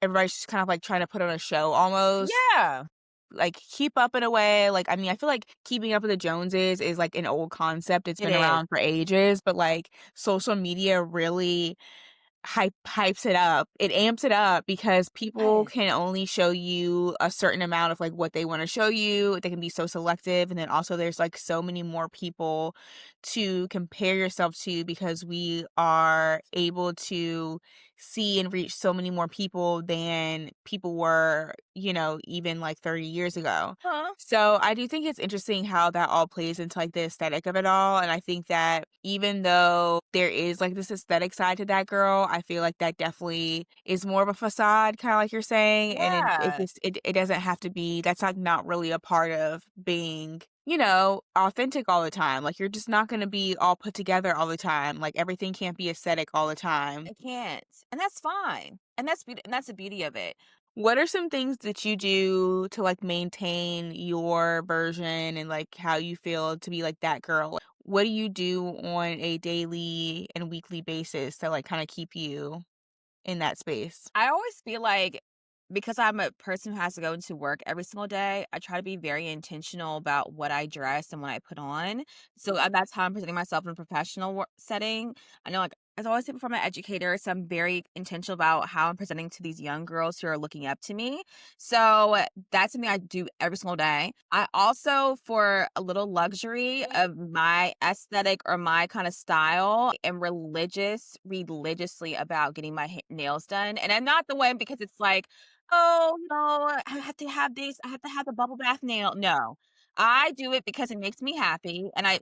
everybody's just kind of, like, trying to put on a show almost. Yeah. like keep up in a way. Like, I mean, I feel like keeping up with the Joneses is like an old concept. It's It been is. around for ages, but like social media really hypes it up. It amps it up because people Yes. can only show you a certain amount of, like, what they wanna show you. They can be so selective, and then also there's, like, so many more people to compare yourself to because we are able to see and reach so many more people than people were, even, like, 30 years ago. Huh? So, I do think it's interesting how that all plays into, like, the aesthetic of it all, and I think that even though there is, like, this aesthetic side to that girl, I feel like that definitely is more of a facade, kinda like you're saying, and it Yeah. just it doesn't have to be that's, like, not really a part of being, authentic all the time. Like, you're just not gonna be all put together all the time, like, everything can't be aesthetic all the time. I can't, and that's fine, and that's the beauty of it. What are some things that you do to, like, maintain your version and, like, how you feel to be, like, that girl? What do you do on a daily and weekly basis to, like, kinda keep you in that space? I always feel like because I'm a person who has to go into work every single day, I try to be very intentional about what I dress and what I put on. So that's how I'm presenting myself in a professional setting. I know, like, as I always say before, I'm an educator, so I'm very intentional about how I'm presenting to these young girls who are looking up to me. So that's something I do every single day. I also, for a little luxury of my aesthetic or my kind of style, am religiously about getting my nails done. And I'm not the one because it's like, oh no, I have to have these, I have to have the bubble bath nail. No. I do it because it makes me happy and I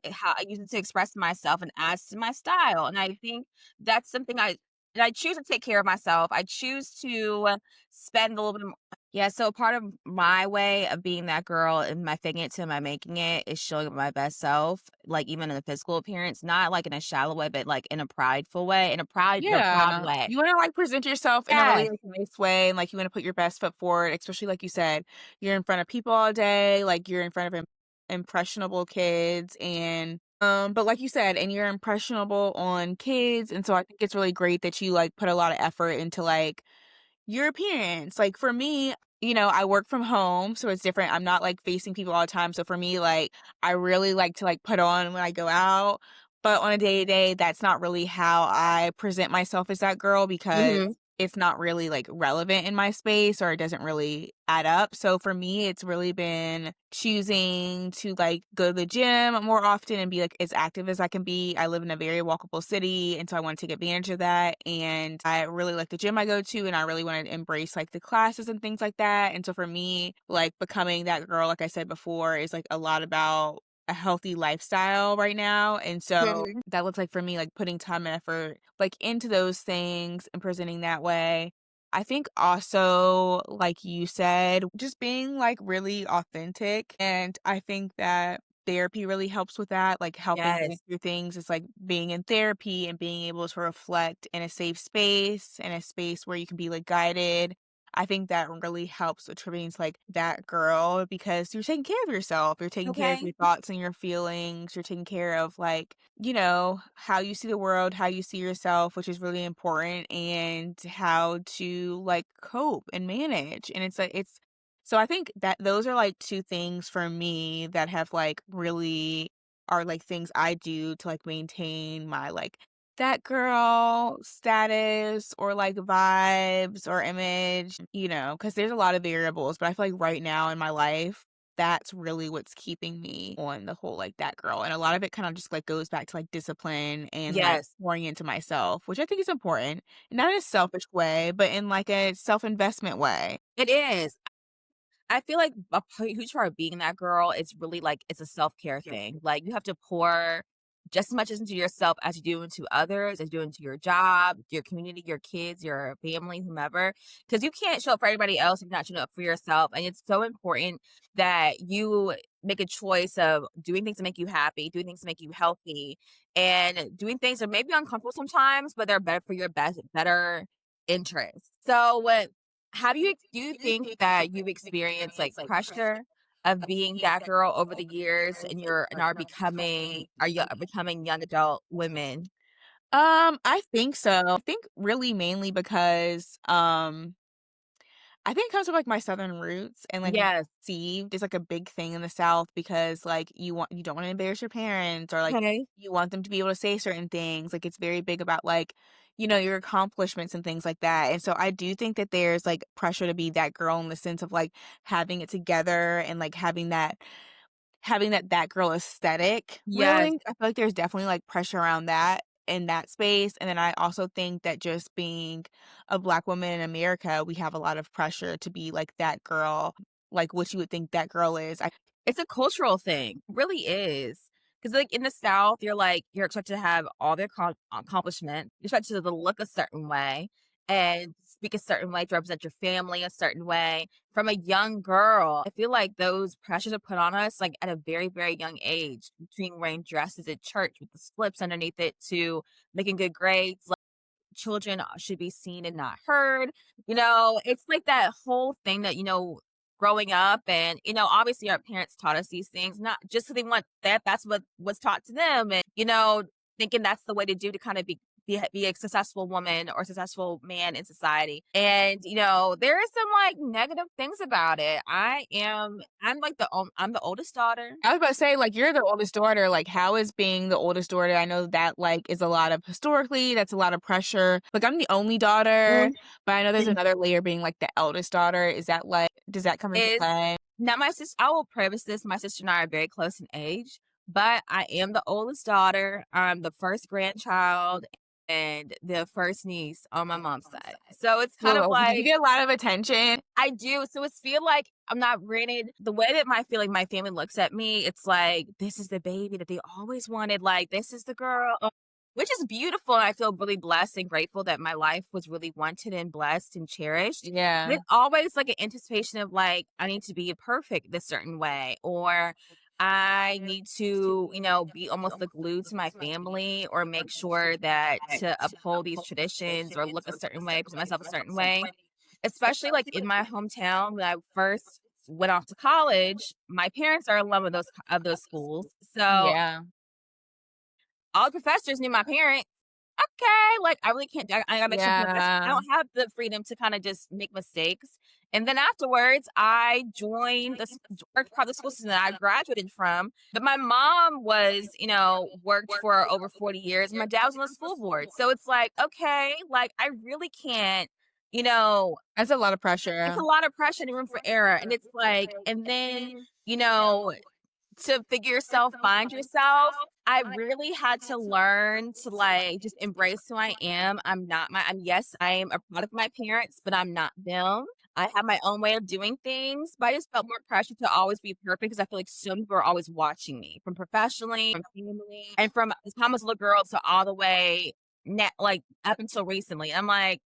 use it to express myself and adds to my style. And I think that's something I choose to take care of myself. I choose to spend a little bit. Yeah, so part of my way of being that girl and my faking it till my making it is showing up my best self, like even in the physical appearance, not like in a shallow way, but like in a prideful way, in a proud Yeah. way. You wanna, like, present yourself in a really, Yes. like, nice way, and, like, you wanna put your best foot forward, especially like you said, you're in front of people all day, like, you're in front of impressionable kids but like you said, and you're impressionable on kids, and so I think it's really great that you, like, put a lot of effort into, like, your appearance. Like for me, I work from home, so it's different. I'm not like facing people all the time. So for me, like I really like to like put on when I go out. But on a day to day, that's not really how I present myself as that girl because Mhm. it's not really like relevant in my space or it doesn't really add up. So for me, it's really been choosing to like go to the gym more often and be like as active as I can be. I live in a very walkable city, and so I want to take advantage of that. And I really like the gym I go to, and I really want to embrace like the classes and things like that. And so for me, like becoming that girl, like I said before, is like a lot about a healthy lifestyle right now. And so Mhm. that looks like for me, like putting time and effort like into those things and presenting that way. I think also, like you said, just being like really authentic. And I think that therapy really helps with that, like helping Yes. with your things. It's like being in therapy and being able to reflect in a safe space, in a space where you can be like guided. I think that really helps with being like that girl because you're taking care of yourself. You're taking care of Okay. your thoughts and your feelings. You're taking care of like, how you see the world, how you see yourself, which is really important, and how to like cope and manage. And it's like, so I think that those are like two things for me that have like really are like things I do to like maintain my like that girl status or like vibes or image, because there's a lot of variables. But I feel like right now in my life, that's really what's keeping me on the whole like that girl. And a lot of it kind of just like goes back to like discipline and like Yes. pouring into myself, which I think is important. Not in a selfish way, but in like a self investment way. It is. I feel like huge part of being that girl is really like it's a self care thing. Like you have to pour just as much into yourself as you do into others, as you do into your job, your community, your kids, your family, whomever. Because you can't show up for everybody else if you're not showing up for yourself. And it's so important that you make a choice of doing things to make you happy, doing things to make you healthy, and doing things that may be uncomfortable sometimes, but they're better for your better interest. So what do you think that you've experienced, like, pressure of being that girl over the years and are becoming young adult women? I think so. I think really mainly because, I think it comes with, like, my Southern roots and, like, Yes. perceived is, like, a big thing in the South because, like, you don't wanna embarrass your parents or, like, Okay. you want them to be able to say certain things, like, it's very big about, like, your accomplishments and things like that, and so I do think that there's, like, pressure to be that girl in the sense of, like, having it together and, like, having that girl aesthetic, really. Yes. I feel like there's definitely, like, pressure around that in that space, and then I also think that just being a Black woman in America, we have a lot of pressure to be like that girl, like what you would think that girl is. I It's a cultural thing, really is. Because like, in the South, you're expected to have all the accomplishment. You're expected to look a certain way and speak a certain way, to represent your family a certain way. From a young girl, I feel like those pressures are put on us, like, at a very, very young age, between wearing dresses at church with the slips underneath it to making good grades. Children should be seen and not heard. It's like that whole thing that, growing up and, obviously our parents taught us these things, not just so they want that's what was taught to them and, thinking that's the way to do to kind of be a successful woman or successful man in society. And, there is some like negative things about it. I'm the oldest daughter. was about to say, like, you're the oldest daughter, like, how is being the oldest daughter? I know that, like, is a lot of historically, that's a lot of pressure. Like, I'm the only daughter, Mm, but I know there's another layer being, like, the eldest daughter. Is that, like does that come into Is play? Now my sister I will preface this, my sister and I are very close in age, but I am the oldest daughter. I'm the first grandchild and the first niece on my mom's side. So it's kind of Well, did you like get a lot of attention? I do. So it's feel like I'm not granted the way that my family looks at me, it's like this is the baby that they always wanted. Like this is the girl, which is beautiful. And I feel really blessed and grateful that my life was really wanted and blessed and cherished. But Yeah. it's always like an anticipation of like I need to be perfect this certain way, or I need to, be almost the glue to my family, or make sure that to uphold these traditions or look a certain way, present myself a certain way. Especially, like, in my hometown, when I first went off to college, my parents are alum of those schools, so Yeah. all the professors knew my parents. Okay, like, I really can't I gotta make sure I Yeah. don't have the freedom to kinda just make mistakes, and then afterwards, I joined worked part of the school system that I graduated from, but my mom worked for over 40 years, and my dad was on the school board, so it's like, okay, like, I really can't, you know That's a lot of it's a pressure. lot of pressure and room for error, and it's like and then, you know, to figure yourself, find yourself, I really had to learn to, like, just embrace who I am. Yes, I am a product of my parents, but I'm not them. I have my own way of doing things, but I just felt more pressure to always be perfect because I feel like some people are always watching me from professionally, from family, and from the time I was a little girl to all the way like, up until recently. I'm like,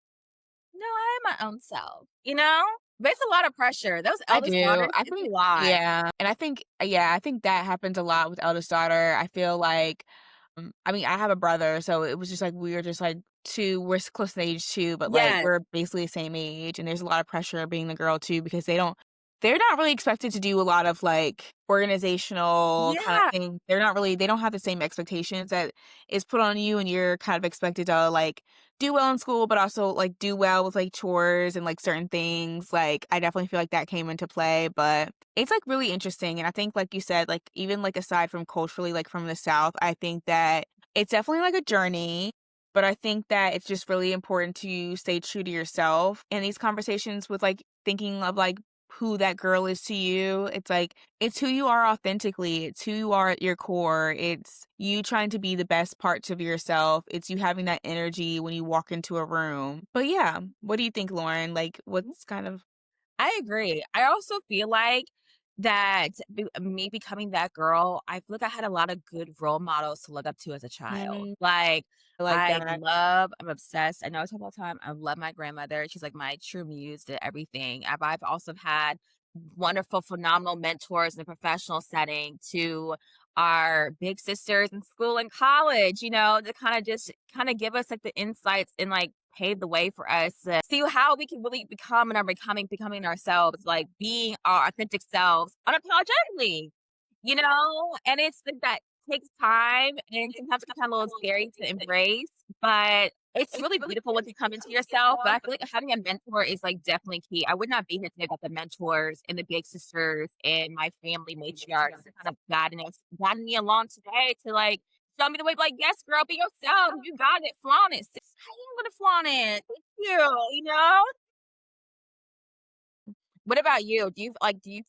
no, I am my own self, you know? But it's a lot of pressure. Those I eldest do. daughters, I it's a think lot. yeah, and I think yeah, I think that happens a lot with eldest daughter. I feel like, I mean, I have a brother, so it was just like we were just like 2 we're close in age too, but, like, Yes. we're basically the same age, and there's a lot of pressure being the girl too because they're not really expected to do a lot of, like, organizational kinda Yeah. thing. They don't have the same expectations that is put on you, and you're kind of expected to, like, do well in school, but also, like, do well with, like, chores and, like, certain things. Like, I definitely feel like that came into play, but it's, like, really interesting, and I think, like you said, like, even, like, aside from culturally, like, from the South, I think that it's definitely, like, a journey, but I think that it's just really important to stay true to yourself in these conversations with, like, thinking of, like, who that girl is to you. It's like, it's who you are authentically. It's who you are at your core. It's you trying to be the best parts of yourself. It's you having that energy when you walk into a room. But yeah, what do you think, Lauren? Like, what's kind of I agree. I also feel like that me becoming that girl, I feel like I had a lot of good role models to look up to as a child. mm, Like, I like that? I'm obsessed. I know I talk all the time. I love my grandmother. She's like my true muse to everything. I've also had wonderful, phenomenal mentors in a professional setting to our big sisters in school and college, to kind of give us like the insights and like pave the way for us to see how we can really become and are becoming ourselves, like being our authentic selves unapologetically, and it's like that takes time and sometimes it can be a little scary to embrace, but It's really beautiful once you come into yourself, but I feel like having a mentor is, like, definitely key. I would not be here today without the mentors and the big sisters and my family matriarchs kind of guiding me along today to, like, show me the way, like, "Yes, girl, be yourself. You got it. Flaunt it. How you gonna flaunt it? Thank you," you know? What about you? Do you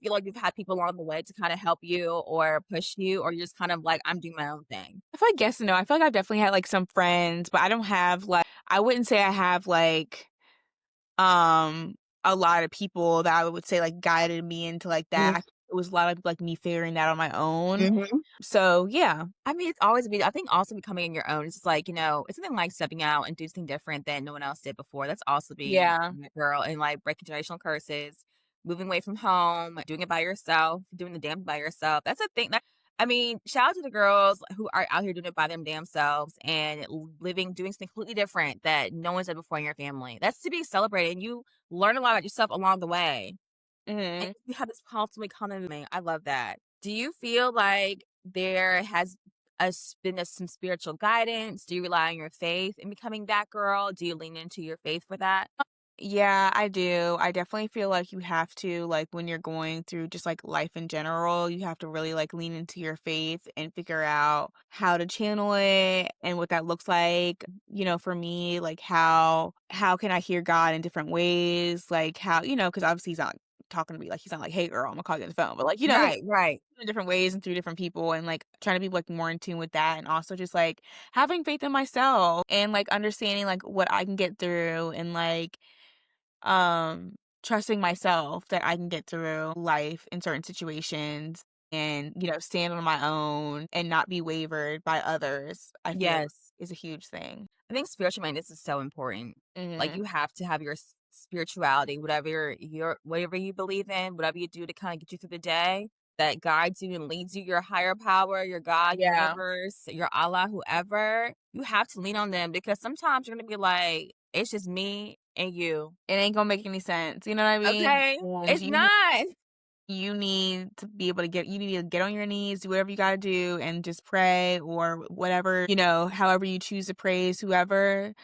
feel like you've had people along the way to kinda help you or push you, or you're just kind of like, "I'm doing my own thing"? I feel like yes and no. I feel like I've definitely had, like, some friends, but I don't have, like I wouldn't say I have, like, um, a lot of people that I would say, like, guided me into, like, that. It was a lot of, like, me figuring that on my own. Mhm. So, yeah. I mean, it's always be I think also becoming in your own, it's just like, it's something like stepping out and do something different than no one else did before. That's also being Yeah. a girl and like breaking generational curses, moving away from home, doing it by yourself, doing the damn by yourself. That's a thing that I mean, shout out to the girls who are out here doing it by them damn selves and doing something completely different that no one's done before in your family. That's to be celebrated. And you learn a lot about yourself along the way. And Mhm. you have this constantly coming. I love that. Do you feel like there has some spiritual guidance? Do you rely on your faith in becoming that girl? Do you lean into your faith for that? Yeah, I do. I definitely feel like you have to, like, when you're going through just like life in general, you have to really like lean into your faith and figure out how to channel it and what that looks like. For me, like how can I hear God in different ways? Like how, because obviously he's not talking to me like he's not like, hey girl, I'm gonna call you on the phone. But like, hey, Right, right. in different ways and through different people and like trying to be like more in tune with that and also just like having faith in myself and like understanding like what I can get through and like um, trusting myself that I can get through life in certain situations and, stand on my own and not be wavered by others, I feel Yes. is a huge thing. I think spiritual mindedness is so important. Like Mhm. you have to have your spirituality, whatever you believe in, whatever you do to kind of get you through the day, that guides you and leads you, your higher power, your God, Yeah. universe, your Allah, whoever. You have to lean on them because sometimes you're gonna be like, it's just me and you. It ain't gonna make any sense, you know what I mean? Okay, And it's not. you need to be able to you need to get on your knees, do whatever you gotta do, and just pray or whatever, however you choose to praise whoever.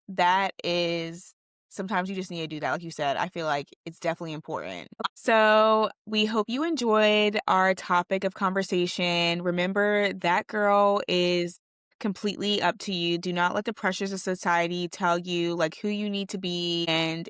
That is sometimes you just need to do that, like you said. I feel like it's definitely important. So we hope you enjoyed our topic of conversation. Remember, that girl is completely up to you. Do not let the pressures of society tell you like who you need to be and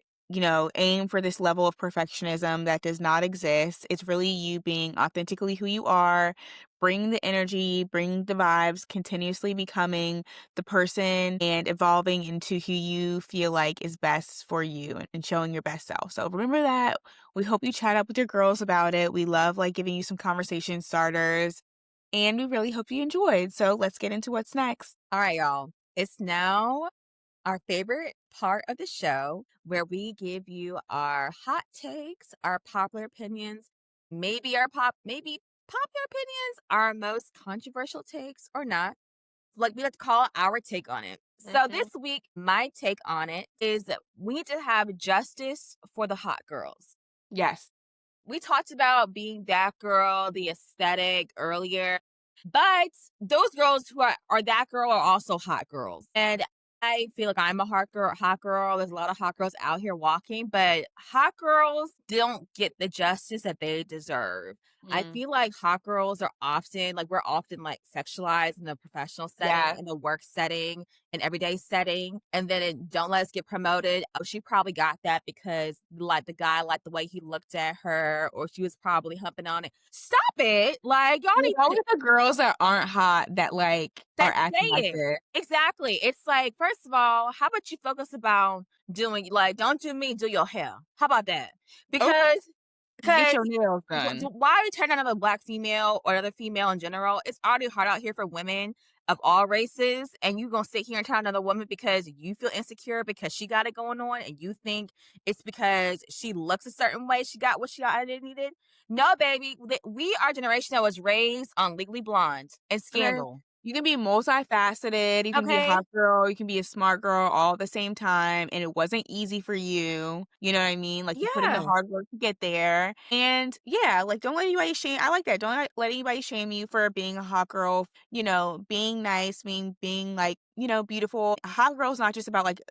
aim for this level of perfectionism that does not exist. It's really you being authentically who you are, bring the energy, bring the vibes, continuously becoming the person and evolving into who you feel like is best for you and showing your best self. So remember that. We hope you chat up with your girls about it. We love like giving you some conversation starters and we really hope you enjoyed. So let's get into what's next. All right, y'all. It's now our favorite part of the show where we give you our hot takes, our popular opinions, maybe popular opinions, our most controversial takes or not. Like we like to call our take on it. So Mhm. this week, my take on it is that we need to have justice for the hot girls. Yes. We talked about being that girl, the aesthetic earlier, but those girls who are that girl are also hot girls. And I feel like I'm a hot girl. There's a lot of hot girls out here walking, but hot girls don't get the justice that they deserve. I Mm. feel like hot girls are often we're often like sexualized in the professional setting, Yeah. in the work setting, an everyday setting, and then don't let us get promoted. Oh, she probably got that because like the guy liked the way he looked at her, or she was probably humping on it. Stop it! Like y'all Like, need all to of the girls that aren't hot that, like, are that say acting like it. this. Exactly. It's like, first of all, how about you focus about doing don't do me, do your hair. How about that? Oh, Because get because your nails done. why are you turning on another black female or another female in general? It's already hard out here for women of all races, and you gonna sit here and turn on another woman because you feel insecure because she got it going on, and you think it's because she looks a certain way, she got what she got and needed. No, baby, we our generation that was raised on Legally Blonde and Okay. Scandal. You can be multifaceted, you can be a Okay. hot girl, you can be a smart girl all at the same time, and it wasn't easy for you know what I mean? Like, you put in the Yeah, hard work to get there, and yeah, like, don't let anybody shame I like that, don't let anybody shame you for being a hot girl, being nice, being, like, beautiful. A hot girl is not just about, like,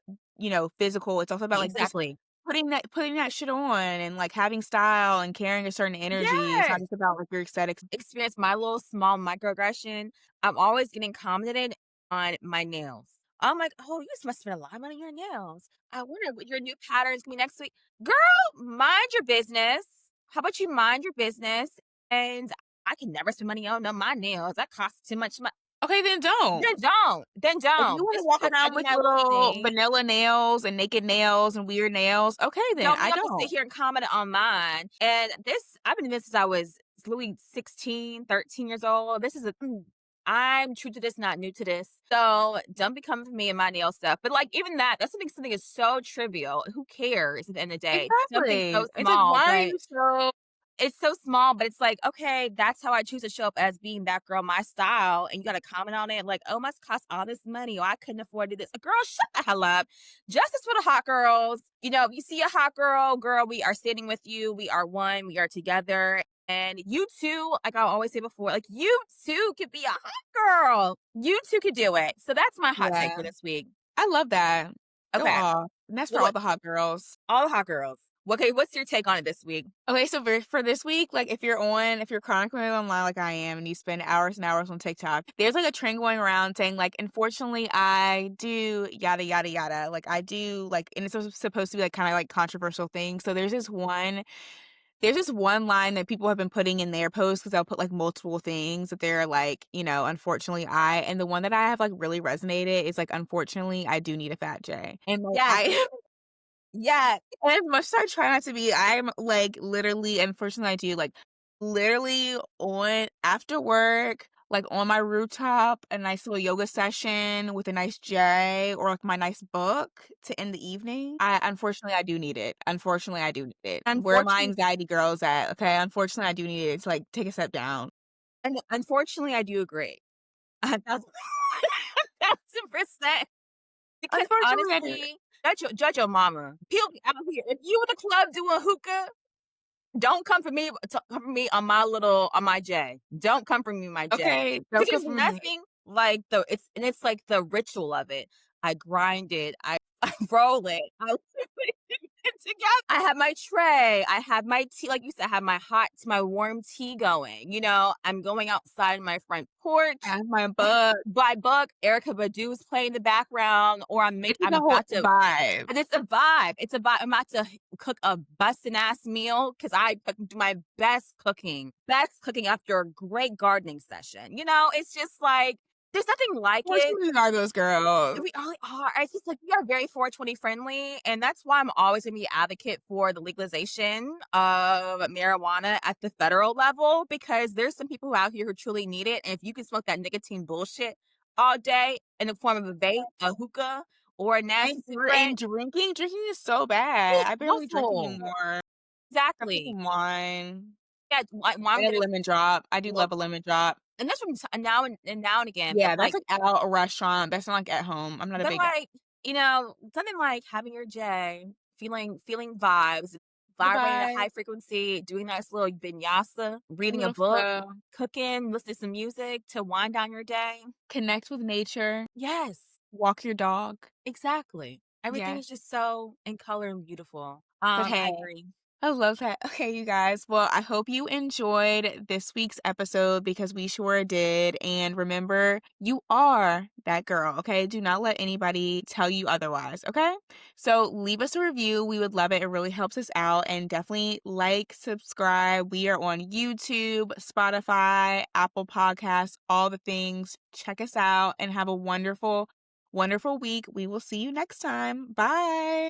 physical, it's also about, like, just exactly. putting that shit on and, like, having style and carrying a certain energy. It's not Yes. just about, like, your aesthetics. Experience my little small microaggression. I'm always getting commented on my nails. I'm like, "Oh, you just must spend a lot of money on your nails. I wonder what your new pattern's gonna be next week." Girl, mind your business. How about you mind your business? And I can never spend money on my nails. That costs too much money. Okay, then don't. Then don't. Then If you don't. wanna Just walk because I around do with that little little thing vanilla nails and naked nails and weird nails, okay then, don't mean I I'm gonna sit don't. here and comment on mine. And this, I've been doing this since I was literally 16, 13 years old. This is I'm true to this, not new to this. So don't be coming for me and my nail stuff. But like even that's something is so trivial. Who cares at the end of the day? It's something Exactly. so It's like, small, why are but you so it's so small, but it's like, okay, that's how I choose to show up as being that girl, my style. And you got to comment on it like, oh, must cost all this money. Or I couldn't afford to do this. Girl, shut the hell up. Justice for the hot girls. If you see a hot girl, we are standing with you. We are one. We are together. And you too, like I always say before, like you too could be a hot girl. You too could do it. So that's my hot take Yeah, for this week. I love that. Go Okay. off. And that's for Well, all what? the hot girls. All the hot girls. Okay. What's your take on it this week? Okay, so for this week, like, if you're chronically online like I am and you spend hours and hours on TikTok, there's, like, a trend going around saying, like, "Unfortunately, I do yada, yada, yada." Like, I do, like and it's supposed to be, like, kinda, like, controversial thing. So there's this one line that people have been putting in their posts because 'cause they'll put, like, multiple things that they're like, "Unfortunately, I" and the one that I have, like, really resonated is, like, "Unfortunately, I do need a fat J." And, like, Yes. I Yes. and as much as I try not to be, I'm, like, literally unfortunately, I do, like, literally on after work, like, on my rooftop, a nice little yoga session with a nice J or, like, my nice book to end the evening. Unfortunately, I do need it. Unfortunately, I do need it. Where are my Unfortunately anxiety girls at? Okay, unfortunately, I do need it to, like, take a step down. and unfortunately, I do agree. 1,000 1,000%. Because Unfortunately, I do. honestly, judge your mama. People be out here. If you in the club doing hookah, don't come for me on my J. Don't come for me, my J. Okay, Because don't come there's for me. nothing like it's like the ritual of it. I grind it, I roll it, I it together. I have my tray, I have my tea, like you said, I have my warm tea going. I'm going outside my front I porch. have my book. By book, Erica Badu is playing in the background, or It's like I'm a whole about to vibe. and it's a vibe. It's a vibe. I'm about to cook a busting ass meal because do my best cooking after a great gardening session. It's just like there's nothing like it. Unfortunately, are those girls. We all are. It's just like we are very 420 friendly, and that's why I'm always gonna be advocate for the legalization of marijuana at the federal level because there's some people out here who truly need it. And if you can smoke that nicotine bullshit all day in the form of a vape, a hookah, or a nasty cigarette, And drinking is so bad. it's I barely drink awful. anymore. I have Exactly. some wine Yeah, why I'm and a gonna lemon drop. I do well, love a lemon drop. and that's from now and again, but Yeah, that's like like out a restaurant. That's not like at home. I'm not a but big like, something like having your J, feeling vibes, vibrating at a goodbye. high frequency, doing nice little vinyasa, A reading a little book, flow. cooking, listening to some music to wind down your day. Connect with nature. Yes, Walk your dog. exactly. Everything is Yes. just so in color and beautiful. But I hey, agree. I love that. Okay, you guys. Well, I hope you enjoyed this week's episode because we sure did. And remember, you are that girl, okay? Do not let anybody tell you otherwise, okay? So leave us a review. We would love it. It really helps us out. And definitely like, subscribe. We are on YouTube, Spotify, Apple Podcasts, all the things. Check us out and have a wonderful, wonderful week. We will see you next time. Bye.